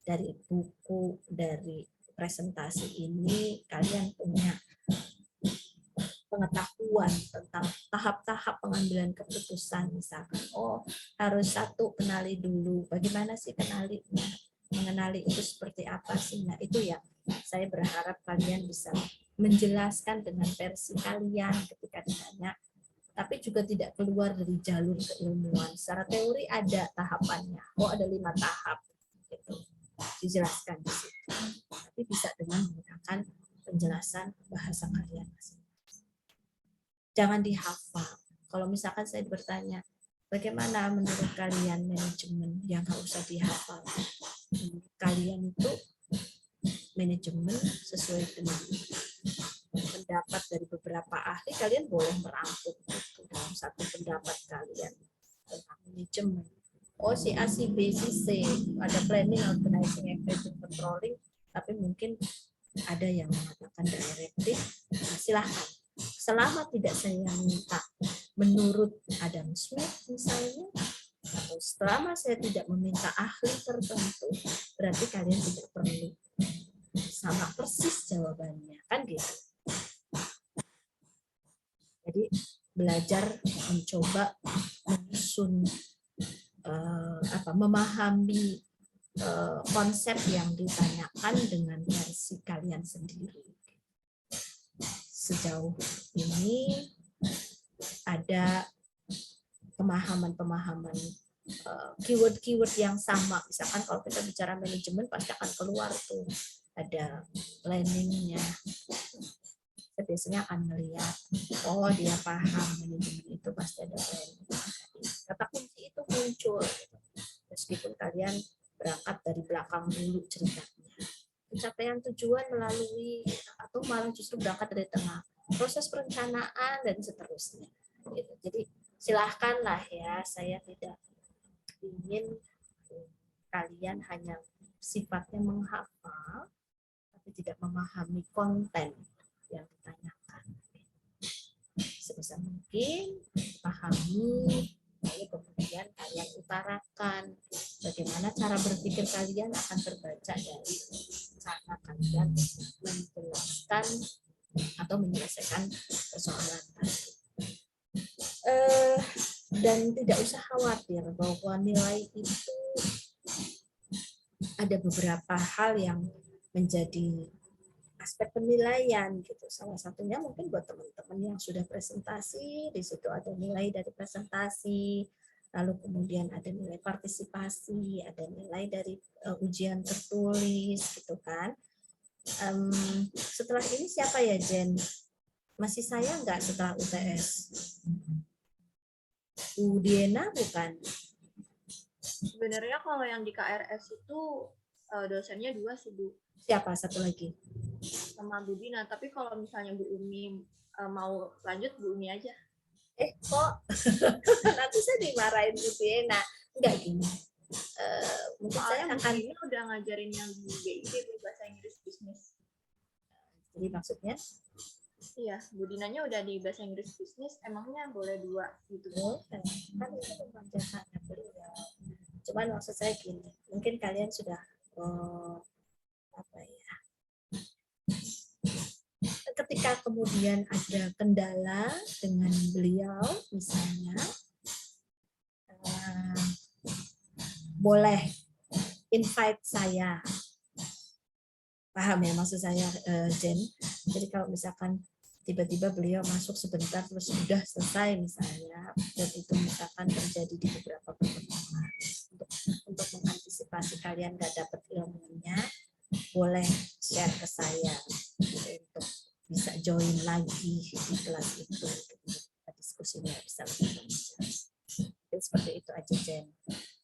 dari buku, dari presentasi ini kalian punya pengetahuan tentang tahap-tahap pengambilan keputusan, misalkan harus satu kenali dulu bagaimana sih mengenali itu seperti apa sih. Nah itu ya saya berharap kalian bisa menjelaskan dengan versi kalian ketika ditanya, tapi juga tidak keluar dari jalur keilmuan. Secara teori ada tahapannya, ada 5 tahap gitu dijelaskan di situ, tapi bisa dengan menggunakan penjelasan bahasa kalian masing-masing. Jangan dihafal. Kalau misalkan saya bertanya, bagaimana menurut kalian manajemen, yang nggak usah dihafal. Menurut kalian itu manajemen sesuai dengan pendapat dari beberapa ahli, kalian boleh merangkum itu dalam satu pendapat kalian tentang manajemen. Si A, si B, si C, ada planning, organizing, execution, controlling, tapi mungkin ada yang mengatakan directive. Silahkan. Selama tidak saya minta menurut Adam Smith misalnya, atau selama saya tidak meminta ahli tertentu, berarti kalian tidak perlu sama persis jawabannya, kan gitu. Jadi belajar mencoba menyusun memahami konsep yang ditanyakan dengan versi kalian sendiri. Sejauh ini ada pemahaman-pemahaman keyword-keyword yang sama. Misalkan kalau kita bicara manajemen pasti akan keluar tuh ada planningnya. Kita biasanya akan melihat, dia paham manajemen itu pasti ada planning. Kata kunci itu muncul, meskipun kalian berangkat dari belakang dulu ceritanya. Pencapaian tujuan melalui atau malah justru berangkat dari tengah, proses perencanaan dan seterusnya. Gitu. Jadi silahkanlah ya, saya tidak ingin kalian hanya sifatnya menghafal, tapi tidak memahami konten yang ditanyakan. Sebisa mungkin pahami, lalu kemudian kalian utarakan bagaimana cara berpikir kalian akan terbaca dari cara kalian menjelaskan atau menyelesaikan persoalan tadi. Dan tidak usah khawatir bahwa nilai itu ada beberapa hal yang menjadi aspek penilaian gitu. Salah satunya mungkin buat teman-teman yang sudah presentasi, di situ ada nilai dari presentasi, lalu kemudian ada nilai partisipasi, ada nilai dari ujian tertulis gitu kan. Setelah ini siapa ya Jen? Masih saya nggak setelah UTS? Bu Diena bukan? Sebenarnya kalau yang di KRS itu dosennya 2 sih Bu. Siapa satu lagi? Sama Bu Dina, tapi kalau misalnya Bu Umi mau lanjut, Bu Umi aja. Kok nanti saya dimarahin Bu Diena? Enggak gini. Mungkin saya akan ini udah ngajarin yang di BID bahasa Inggris bisnis. Jadi maksudnya? Iya, Bu Dinanya udah di bahasa Inggris bisnis, emangnya boleh 2 gitu. Kan itu memanjakannya beliau. Cuman maksud saya gini, mungkin kalian sudah ketika kemudian ada kendala dengan beliau misalnya, boleh invite saya. Paham ya maksud saya, Jen? Jadi kalau misalkan tiba-tiba beliau masuk sebentar terus sudah selesai misalnya, dan itu misalkan terjadi di beberapa pertemuan, untuk mengantisipasi kalian nggak dapat ilmunya, boleh share ke saya untuk bisa join lagi di kelas itu, diskusinya bisa lebih lancar. Seperti itu aja Jen,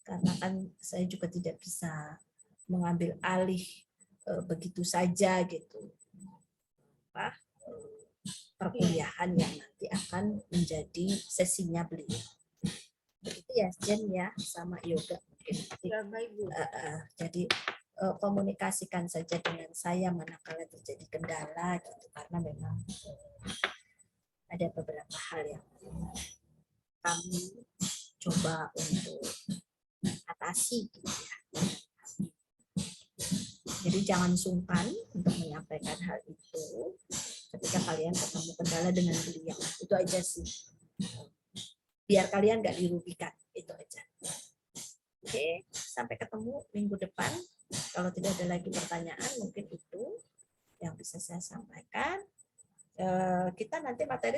karena kan saya juga tidak bisa mengambil alih begitu saja gitu perkuliahan yang nanti akan menjadi sesinya beliau. Begitu ya Jen ya, sama Yoga. Ya, baik Bu. Jadi komunikasikan saja dengan saya manakala terjadi kendala gitu, karena memang ada beberapa hal yang kami coba untuk atasi gitu ya. Jadi jangan sungkan untuk menyampaikan hal itu ketika kalian ketemu kendala dengan beliau. Itu aja sih. Biar kalian nggak dirugikan. Itu aja. Oke, sampai ketemu minggu depan. Kalau tidak ada lagi pertanyaan, mungkin itu yang bisa saya sampaikan. Kita nanti materi